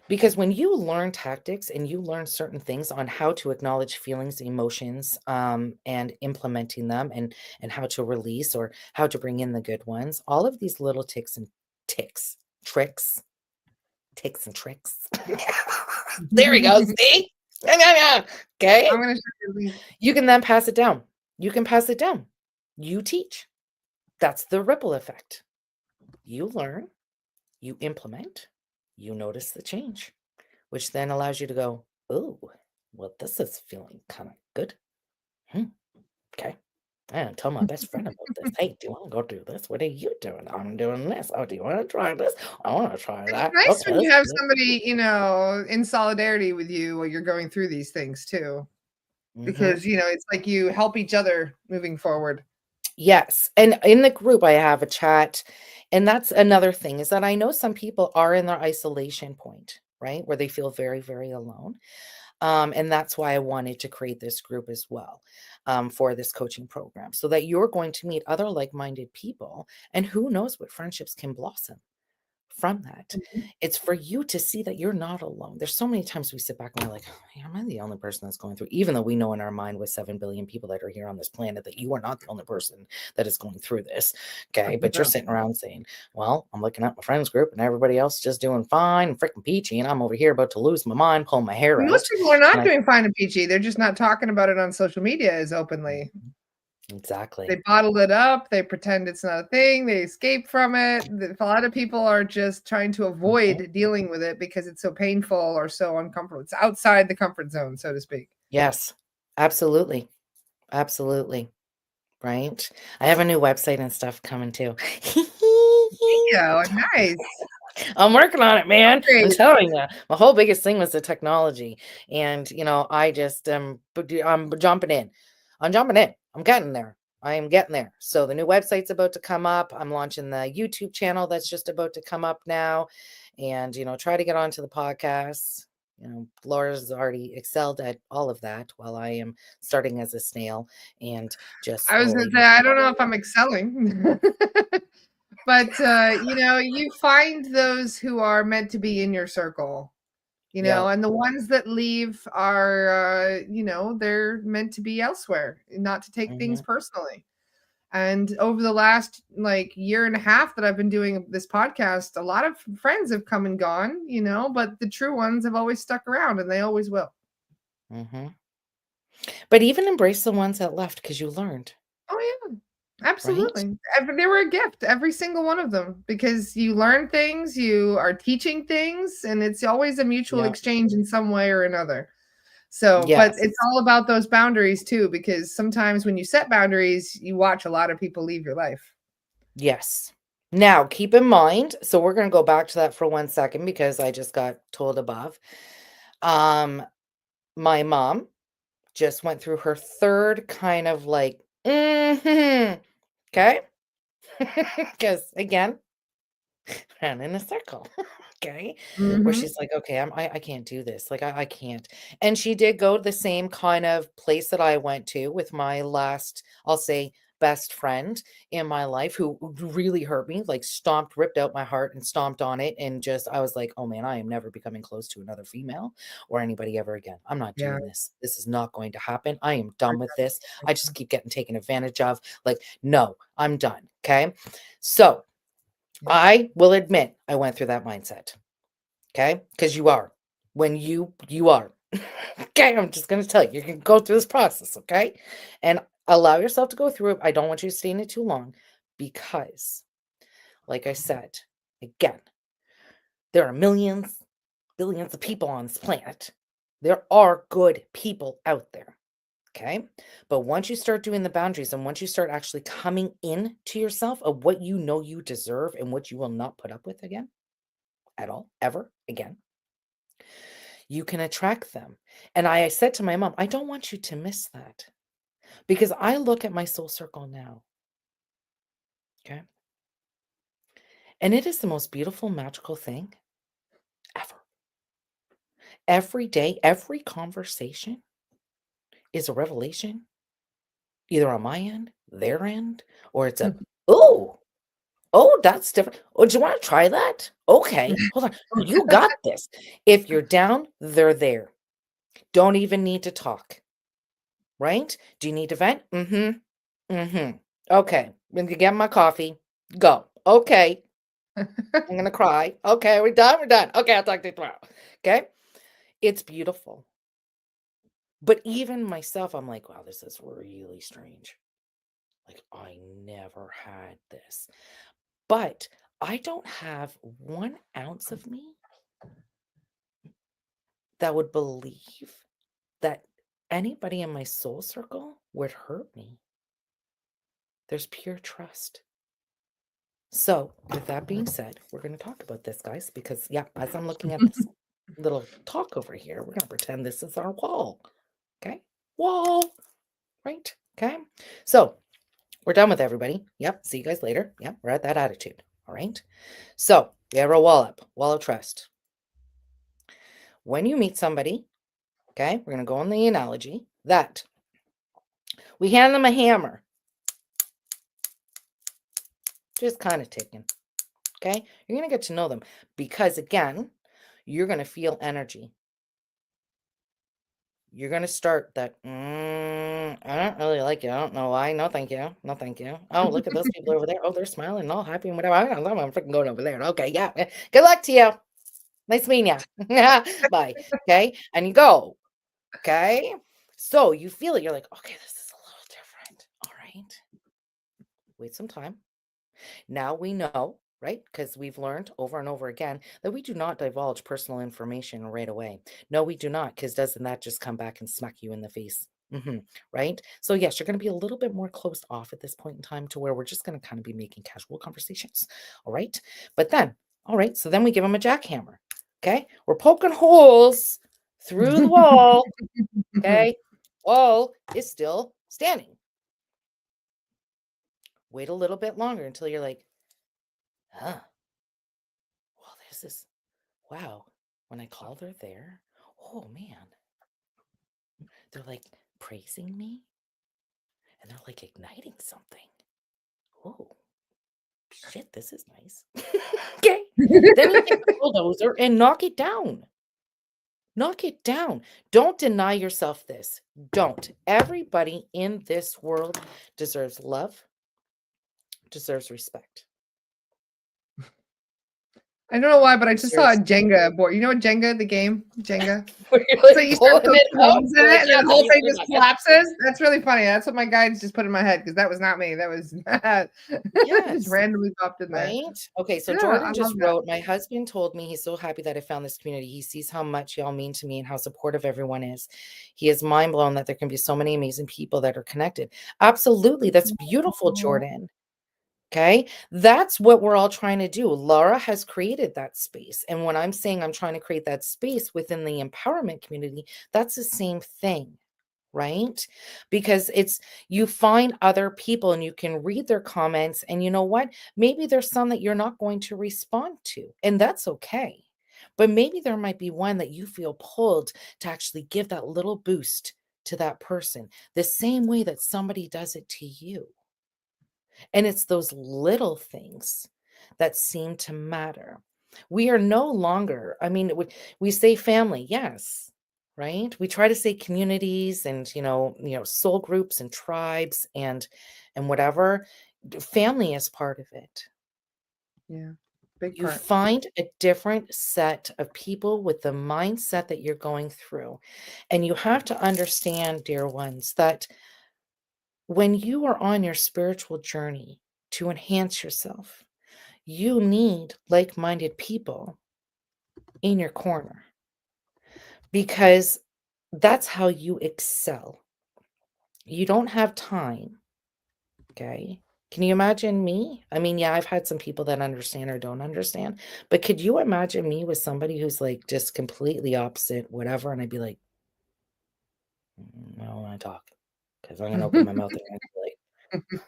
Because when you learn tactics and you learn certain things on how to acknowledge feelings, emotions, and implementing them and how to release or how to bring in the good ones, all of these little ticks, tricks, ticks and tricks. There we go. I'm See? Yeah, yeah, yeah. Okay. gonna show you a link. You can then pass it down. You can pass it down. You teach. That's the ripple effect. You learn, you implement, you notice the change, which then allows you to go, "Oh, well, this is feeling kind of good. Hmm, okay. I gotta tell my best friend about this. Hey, do you want to go do this? What are you doing? I'm doing this. Oh, do you want to try this? I want to try It's that. nice Okay, when let's you have do it." somebody, in solidarity with you while you're going through these things too, Mhm. because, it's like you help each other moving forward. Yes, and in the group, I have a chat, and that's another thing is that I know some people are in their isolation point, right, where they feel very, very alone. And that's why I wanted to create this group as well, for this coaching program, so that you're going to meet other like-minded people, and who knows what friendships can blossom from that. Mhm. It's for you to see that you're not alone. There's so many times we sit back and we're like, "Hey, am I the only person that's going through?" Even though we know in our mind with 7 billion people that are here on this planet that you are not the only person that is going through this. Okay. But you're Yeah. sitting around saying, well, I'm looking at my friends group and everybody else just doing fine and freaking peachy. And I'm over here about to lose my mind, pulling my hair Most out. people are And not I, doing fine and peachy. They're just not talking about it on social media as openly. Mhm. They Exactly. bottle it up, they pretend it's not a thing, they escape from it. A lot of people are just trying to Mhm. avoid dealing with it because it's so painful or so uncomfortable. It's outside the comfort zone, so to speak. Yes, absolutely. Absolutely. Right. I have a new website and stuff coming too. Yeah, nice. I'm working on it, man. I'm Upgrade. telling you. My whole biggest thing was the technology. And, I just I'm jumping in. I'm jumping in. I'm getting there. I am getting there. So the new website's about to come up. I'm launching the YouTube channel that's just about to come up now. And, try to get onto the podcast. Laura's already excelled at all of that while I am starting as a snail and just I was gonna slowly say, I moving don't up. know if I'm excelling. But, you find those who are meant to be in your circle, Yeah. and the ones that leave are, they're meant to be elsewhere, not to take things Hmm. personally. And over the last like year and a half that I've been doing this podcast, a lot of friends have come and gone, but the true ones have always stuck around and they always will. Hmm. But even embrace the ones that left because you learned, Oh, yeah. right? Absolutely. They were a gift, every single one of them, because you learn things, you are teaching things, and it's always a mutual Yeah. exchange in some way or another. So, but Yes. it's all about those boundaries too, because sometimes when you set boundaries, you watch a lot of people leave your life. Yes. Now, keep in mind, so we're going to go back to that for 1 second because I just got told above. Um, my mom just went through her third kind of like, okay. Because again, ran in a circle. Okay. Where Mhm. she's like, okay, I can't do this. Like, I can't. And she did go to the same kind of place that I went to with my last, I'll say, best friend in my life who really hurt me, like stomped, ripped out my heart and stomped on it. And just, I was like, oh man, I am never becoming close to another female or anybody ever again. I'm not Yeah. doing this. This is not going to happen. I am done with this. I just keep getting taken advantage of. Like, no, I'm done. Okay. So, Yeah. I will admit I went through that mindset, okay? Because you are. When you are. Okay, I'm just gonna tell you, you're gonna go through this process, okay? And allow yourself to go through it. I don't want you to stay in it too long because, like I said, again, there are millions, billions of people on this planet. There are good people out there. Okay. But once you start doing the boundaries and once you start actually coming in to yourself of what you know you deserve and what you will not put up with again at all, ever again, you can attract them. And I said to my mom, I don't want you to miss that because I look at my soul circle now. Okay. And it is the most beautiful, magical thing ever. Every day, every conversation is a revelation, either on my end, their end, or it's a, oh, oh, that's different. Oh, do you wanna try that? Okay, hold on. Oh, you got this. If you're down, they're there. Don't even need to talk, right? Do you need to vent? Mhm. Mhm. Okay. When you get my coffee, go. Okay. I'm gonna cry. Okay, we're done. We're done. Okay, I'll talk to you tomorrow. Okay. It's beautiful. But even myself, I'm like, wow, this is really strange. Like, I never had this. But I don't have 1 ounce of me that would believe that anybody in my soul circle would hurt me. There's pure trust. So, with that being said, we're going to talk about this, guys, because, yeah, as I'm looking at this little talk over here, we're going to pretend this is our wall. Okay. Wall. Right. Okay. So, we're done with everybody. Yep. See you guys later. Yep. We're at that attitude. All right. So, we have our wall up, wall of trust. When you meet somebody, okay, we're going to go on the analogy that we hand them a hammer, just kind of ticking. Okay. You're going to get to know them because, again, you're going to feel energy. You're going to start that, I don't really like you. I don't know why. No, thank you. No, thank you. Oh, look at those people over there. Oh, they're smiling and all happy and whatever. I don't know. I'm freaking going over there. Okay. Yeah. Good luck to you. Nice meeting you. Bye. Okay. And you go. Okay. So you feel it. You're like, okay, this is a little different. All right. Wait some time. Now we know, right? Because we've learned over and over again that we do not divulge personal information right away. No, we do not, because doesn't that just come back and smack you in the face? Right? So, yes, you're going to be a little bit more closed off at this point in time to where we're just going to kind of be making casual conversations. All right. But then, all right. So then we give them a jackhammer. Okay. We're poking holes through the wall. Okay. Wall is still standing. Wait a little bit longer until you're like, huh. Well, this is wow. When I call her there, oh man, they're like praising me and they're like igniting something. Oh, shit, this is nice. Okay. Then you take the bulldozer and knock it down. Knock it down. Don't deny yourself this. Don't. Everybody in this world deserves love, deserves respect, I don't know why, but I just saw a deserves Jenga board. You know what Jenga, the game? Jenga? where you're So like you start pulling it out. cones in You're it, like, and then yeah, the that whole needs to thing be just done. Yep. collapses. That's really funny. That's what my guides just put in my head because that was not me. That was just Yes. randomly popped in there. Right? Okay, so Yeah, I Jordan love just that. wrote, "My husband told me he's so happy that I found this community. He sees how much y'all mean to me and how supportive everyone is. He is mind blown that there can be so many amazing people that are connected." Absolutely. That's beautiful, Aw. Jordan. Okay. That's what we're all trying to do. Laura has created that space. And when I'm saying I'm trying to create that space within the empowerment community, that's the same thing. right? Because it's you find other people and you can read their comments, and you know what? Maybe there's some that you're not going to respond to, and that's okay. But maybe there might be one that you feel pulled to actually give that little boost to that person, the same way that somebody does it to you. And it's those little things that seem to matter. We are no longer, I mean, we say family, yes, right? We try to say communities and, soul groups and tribes and whatever. Family is part of it. Yeah. Big You part. find a different set of people with the mindset that you're going through. And you have to understand, dear ones, that when you are on your spiritual journey to enhance yourself, you need like minded people in your corner because that's how you excel. You don't have time. Okay. Can you imagine me? I mean, yeah, I've had some people that understand or don't understand, but could you imagine me with somebody who's like just completely opposite, whatever? And I'd be like, I don't want to talk because I'm going to open my mouth and I'm gonna be like,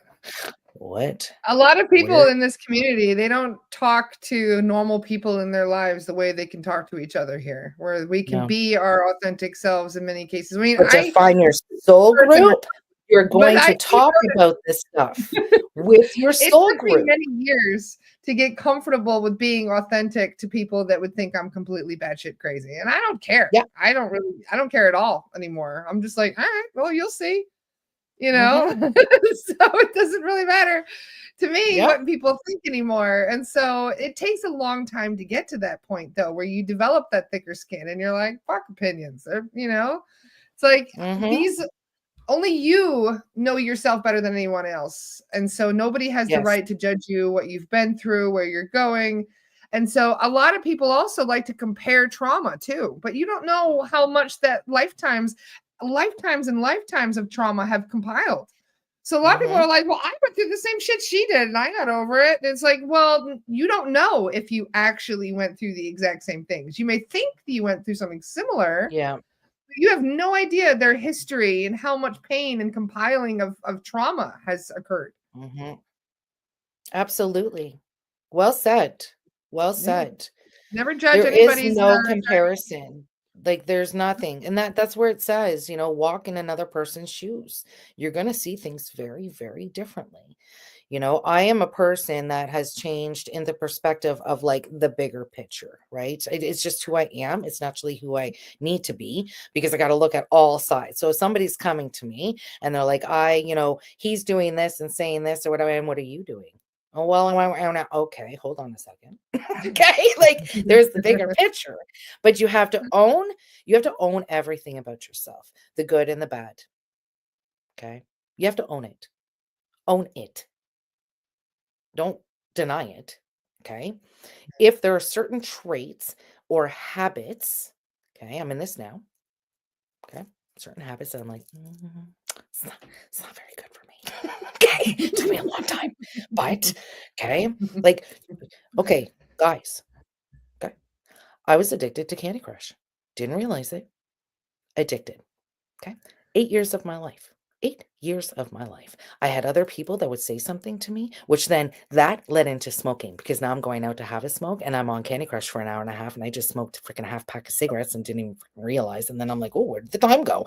what? A lot of people Where? in this community, they don't talk to normal people in their lives the way they can talk to each other here, where we can No. be our authentic selves in many cases. I mean, But to I find your soul person, group, you're but going to we talk about this stuff with your it soul took me group. many years to get comfortable with being authentic to people that would think I'm completely batshit crazy. And I don't care. Yeah. I don't care at all anymore. I'm just like, all right, well, you'll see, you know? Mhm. So it doesn't really matter to me Yep. what people think anymore. And so it takes a long time to get to that point, though, where you develop that thicker skin and you're like, fuck opinions. It's like Mhm. these only you know yourself better than anyone else. And so nobody has the Yes. right to judge you, what you've been through, where you're going. And so a lot of people also like to compare trauma too, but you don't know how much that lifetimes and lifetimes of trauma have compiled. So a lot of people are Mhm. like, well, I went through the same shit she did and I got over it. And it's like, well, you don't know if you actually went through the exact same things. You may think that you went through something similar, Yeah. you have no idea their history and how much pain and compiling of trauma has occurred. Mhm. Absolutely. Well said. Well Yeah. said. Never judge There is anybody's no journey. comparison. Like, there's nothing, and that's where it says, walk in another person's shoes. You're gonna see things very, very differently. I am a person that has changed in the perspective of, like, the bigger picture, right? It's just who I am. It's naturally who I need to be because I gotta look at all sides. So if somebody's coming to me and they're like, he's doing this and saying this or whatever, and what are you doing? Oh, well, okay, hold on a second. Okay, like, there's the bigger picture, but you have to own everything about yourself, the good and the bad, okay? You have to own it. Own it. Don't deny it, okay? If there are certain traits or habits, okay, I'm in this now, okay? Certain habits that I'm like, it's not very good for me. Okay, took me a long time, but okay, like, okay, guys, okay, I was addicted to Candy Crush. Didn't realize it. Addicted. Okay. 8 years of my life. 8 years of my life. I had other people that would say something to me, which then that led into smoking because now I'm going out to have a smoke and I'm on Candy Crush for an hour and a half and I just smoked a freaking half pack of cigarettes and didn't even freaking realize. And then I'm like, oh, where did the time go?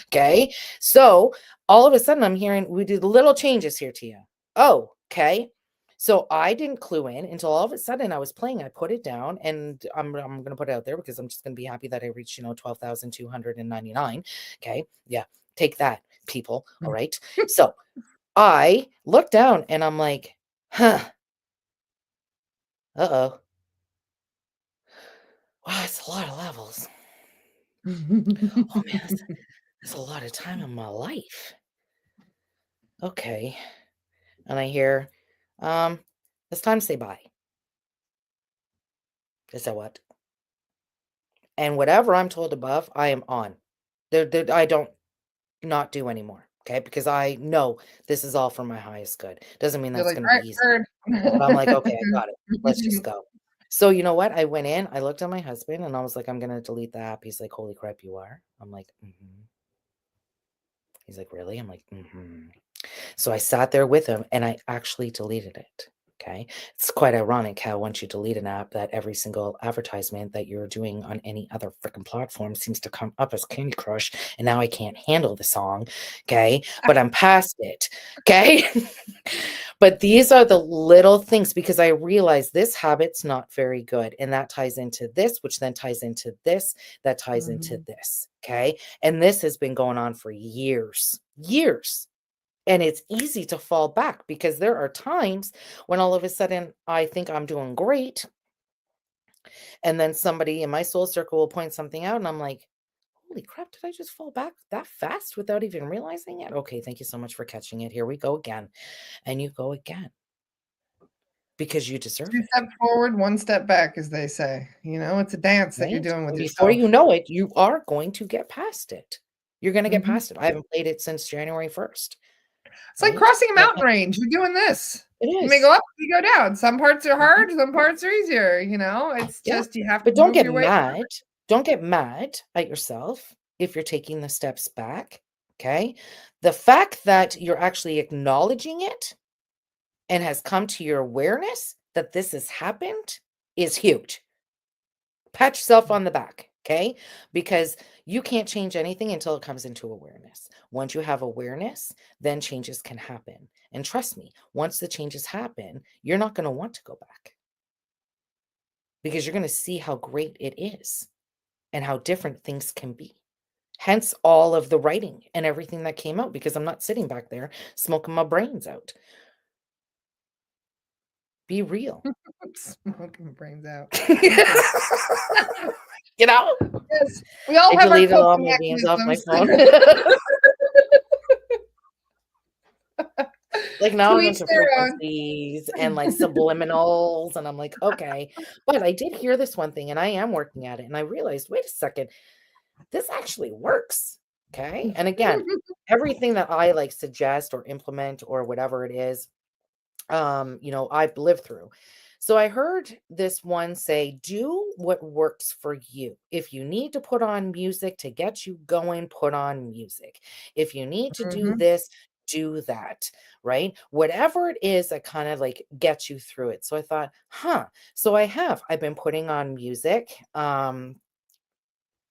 Okay. So all of a sudden I'm hearing we do the little changes here, Tia. Oh, okay. So I didn't clue in until all of a sudden I was playing. I put it down, and I'm gonna put it out there because I'm just gonna be happy that I reached 12,299. Okay, yeah, take that, people. All right. So I look down and I'm like, huh, uh-oh. Wow, it's a lot of levels. Oh man, that's a lot of time in my life. Okay, and I hear, um, it's time to say bye. Is that what? And whatever I'm told above, I am on. I don't not do anymore, okay? Because I know this is all for my highest good. Doesn't mean You're that's like, gonna all be right, easy, heard. but I'm like, "Okay, I got it. Let's just go." So, you know what? I went in, I looked at my husband, and I was like, "I'm gonna delete the app." He's like, "Holy crap, you are?" I'm like, "Mhm." He's like, really? I'm like, mm-hmm. So I sat there with him and I actually deleted it. Okay. It's quite ironic how once you delete an app, that every single advertisement that you're doing on any other freaking platform seems to come up as Candy Crush. And now I can't handle the song. Okay. But I'm past it. Okay. But these are the little things, because I realize this habit's not very good. And that ties into this, which then ties into this, that ties into this. Okay. And this has been going on for years, years. And it's easy to fall back because there are times when all of a sudden I think I'm doing great. And then somebody in my soul circle will point something out and I'm like, holy crap, did I just fall back that fast without even realizing it? Okay, thank you so much for catching it. Here we go again. And you go again because you deserve 2 it. steps forward, 1 step back, as they say. It's a dance that you're Right? doing with And before yourself. you know it, you are going to get past it. You're going to get Mhm. past it. I haven't played it since January 1st. It's like Right? crossing a mountain range. You're doing this. It You may is. go up, you go down. Some parts are Mhm. hard, some parts are easier, It's Yeah, just you have to but don't move get your way. mad. Don't get mad at yourself if you're taking the steps back, okay? The fact that you're actually acknowledging it and has come to your awareness that this has happened is huge. Pat yourself on the back, okay? Because you can't change anything until it comes into awareness. Once you have awareness, then changes can happen. And trust me, once the changes happen, you're not going to want to go back because you're going to see how great it is and how different things can be. Hence all of the writing and everything that came out, because I'm not sitting back there smoking my brains out. Be real. Smoking brains out. Okay. You know? Yes, we all I have our deleted all coping my games off my mechanisms. phone. Like, now To I'm each into their own. frequencies and, like, subliminals, and I'm like, "Okay." But I did hear this one thing, and I am working at it, and I realized, "Wait a second, this actually works." Okay? And again, everything that I, like, suggest or implement or whatever it is, I've lived through. So I heard this one say, do what works for you. If you need to put on music to get you going, put on music. If you need to do Mhm. this, do that, right? Whatever it is that kind of like gets you through it. So I thought, huh. So I've been putting on music.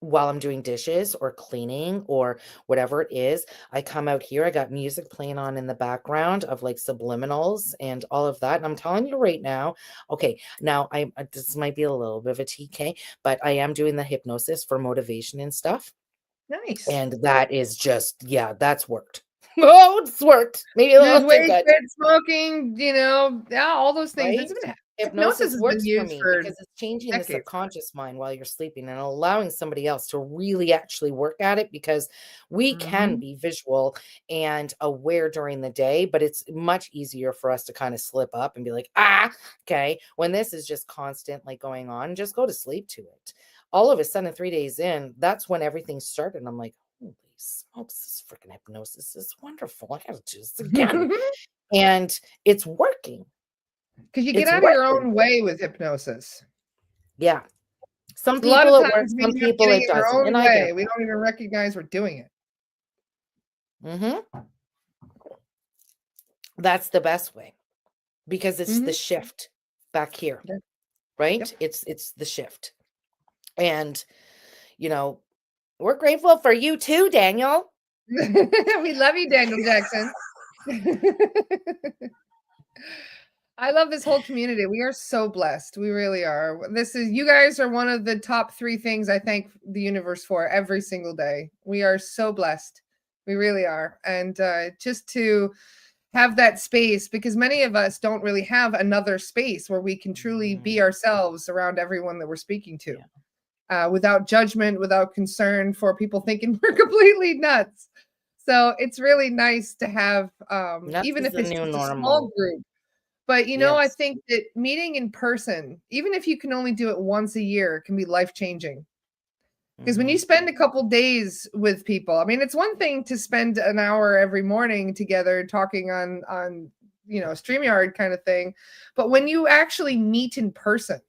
While I'm doing dishes or cleaning or whatever it is, I come out here, I got music playing on in the background of like subliminals and all of that. And I'm telling you right now, okay, now this might be a little bit of a TK, but I am doing the hypnosis for motivation and stuff. Nice. And that is just, yeah, that's worked. Oh, it's worked. Maybe a Lose little too weight, good. quit smoking, yeah, all those things. Right? Hypnosis Hypnosis has been works for used me for because it's changing the decades. subconscious mind while you're sleeping and allowing somebody else to really actually work at it, because we can Mhm. be visual and aware during the day, but it's much easier for us to kind of slip up and be like, okay. When this is just constant, like going on, just go to sleep to it. All of a sudden, 3 days in, that's when everything started. And I'm like, holy smokes, this freaking hypnosis is wonderful. I gotta do this again. And it's working. 'Cause you get It's out of your working. own way with hypnosis. Yeah. Some A lot of people it works, times we some end up people getting it in our doesn't, own and I get way. We that. don't even recognize we're doing it. Mhm. That's the best way, because it's the Mhm. shift back here, Yeah. right? Yep. It's the shift. And, you know, we're grateful for you too, Daniel. We love you, Daniel Jackson. I love this whole community. We are so blessed. We really are. You guys are one of the top 3 things I thank the universe for every single day. We are so blessed. We really are. And just to have that space, because many of us don't really have another space where we can truly be Mm, ourselves around everyone that we're speaking to, yeah. without judgment, without concern for people thinking we're completely nuts. So it's really nice to have, Nuts even is if the it's new just a small normal. group. But, I Yes. think that meeting in person, even if you can only do it once a year, can be life changing. Because when you Mhm. spend a couple days with people, I mean, it's one thing to spend an hour every morning together talking on StreamYard kind of thing, but when you actually meet in person,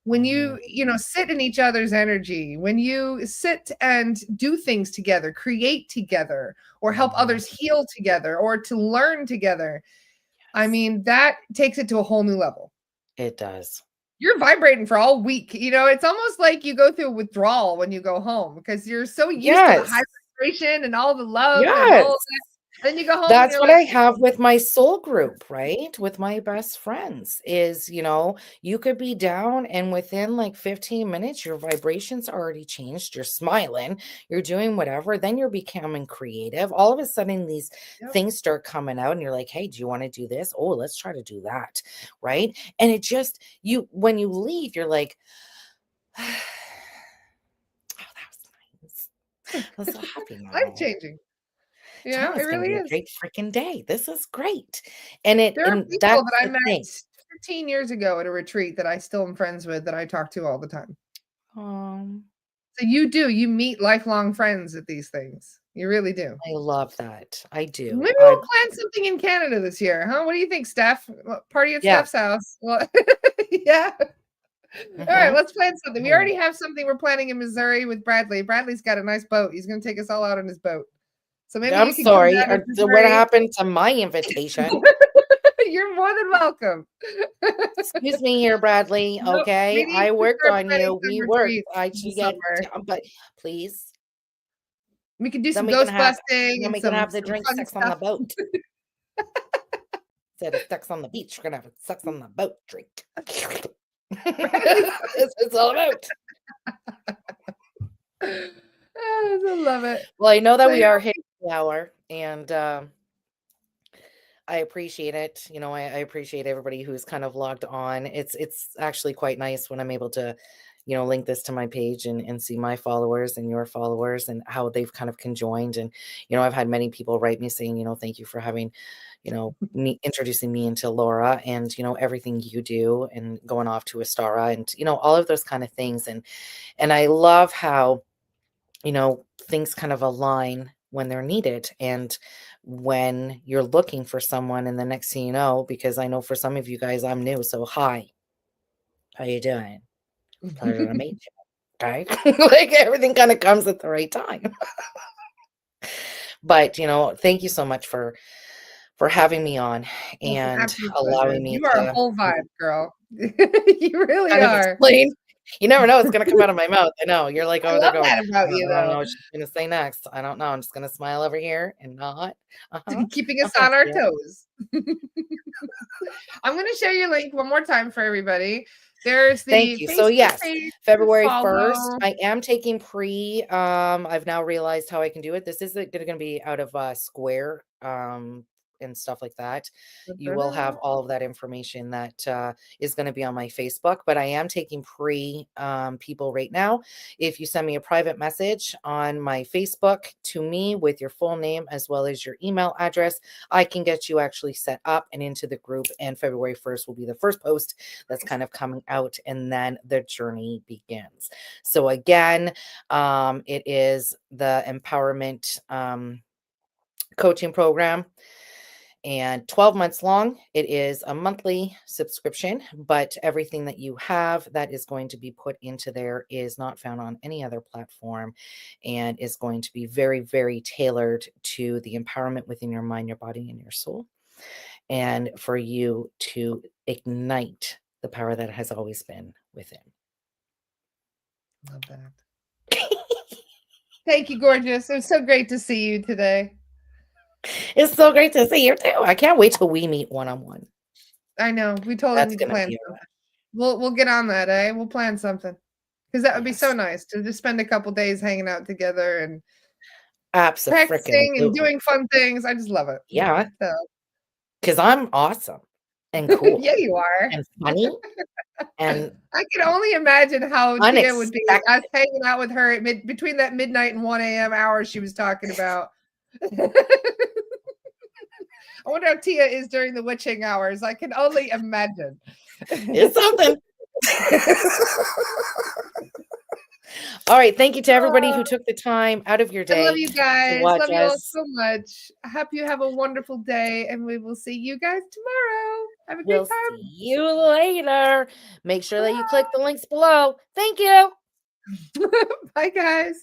when Mhm. you know, sit in each other's energy, when you sit and do things together, create together, or help Mhm. others heal together, or to learn together, I Yes. mean, that takes it to a whole new level. It does. You're vibrating for all week. You know, it's almost like you go through a withdrawal when you go home because you're so used to the high Yes. vibration and all the love and all Yes. of that. Then you go home and That's you're what like, I have with my soul group, right? With my best friends is, you could be down and within like 15 minutes, your vibrations already changed. You're smiling, you're doing whatever. Then you're becoming creative. All of a sudden, these yep, things start coming out, and you're like, hey, do you want to do this? Oh, let's try to do that. Right. And it just, when you leave, you're like, oh, that was nice. I'm so happy life now. changing. You know, it Tomorrow's gonna really be a is. great freaking day. This is great. And There are people that's that I the met thing. 15 years ago at a retreat that I still am friends with that I talk to all the time. Um, So you meet lifelong friends at these things. You really do. I love that. I do. Maybe we'll plan something in Canada this year, huh? What do you think, Steph? Party at Yeah. Steph's house. Well, yeah. All right, Mhm, let's plan something. We mhm. already have something we're planning in Missouri with Bradley. Bradley's got a nice boat. He's going to take us all out on his boat. So maybe I'm you can come sorry. down to What Missouri. happened to my invitation? You're more than welcome. Excuse me here, Bradley. Nope, we Okay, need I to worked start on planning you. some We worked. retreats I in the should get, summer. but please. We can do Then some we can ghost have. busting Then and we can some have the some drink fun sex on the stuff. boat. Instead of sex on the beach, we're gonna have sex on the boat drink. Bradley. That's what it's all about. I love it. Well, I know that So we yeah, are hitting the hour, and I appreciate it. I appreciate everybody who's kind of logged on. It's actually quite nice when I'm able to, link this to my page and see my followers and your followers and how they've kind of conjoined. And, I've had many people write me saying, thank you for having, me introducing me into Laura and, everything you do and going off to Astara and, all of those kind of things. And I love how things kind of align when they're needed. And when you're looking for someone, and the next thing you know, because I know for some of you guys, I'm new. So, hi, how you doing? Pleasure to meet you. Okay. Like everything kind of comes at the right time. But, thank you so much for having me on It's an and absolute pleasure. allowing me You are a to whole vibe, girl. You really kind of are. explain. You never know what's gonna come out of my mouth. I know. You're like I over there love going, that about you, I don't know though, what she's gonna say next. I don't know. I'm just gonna smile over here and nod. Uh-huh. keeping us Uh-huh. on our Yeah. toes. I'm gonna share your link one more time for everybody. There's Thank the you. So Facebook yes, page to February 1st, follow. I am taking I've now realized how I can do it. This isn't gonna be out of Square, and stuff like that. You will have all of that information that is going to be on my Facebook, but I am taking people right now. If you send me a private message on my Facebook to me with your full name as well as your email address, I can get you actually set up and into the group. And February 1st will be the first post that's kind of coming out, and then the journey begins. So again, it is the empowerment coaching program, and 12 months long. It is a monthly subscription, but everything that you have that is going to be put into there is not found on any other platform and is going to be very, very tailored to the empowerment within your mind, your body, and your soul, and for you to ignite the power that has always been within. Love that. Thank you, gorgeous. It was so great to see you today. It's so great to see you too. I can't wait till we meet one on one. I know. We totally That's need to going to plan be a something. We'll get on that, eh? We'll plan something because that would be so yes. nice to just spend a couple days hanging out together and practicing and Absolutely. doing fun things. I just love it. Yeah, So, because I'm awesome and cool yeah, you are. and funny and I can only imagine how Tia would be us unexpected. hanging out with her at between that midnight and 1 a.m. hour she was talking about. I wonder how Tia is during the witching hours. I can only imagine. It's something. All right. Thank you to everybody who took the time out of your I love day you to guys. watch Love you all us. so much. I hope you have a wonderful day, and we will see you guys tomorrow. Have a great We'll time. see you later. Make sure that you click the links below. Thank you. Bye, guys.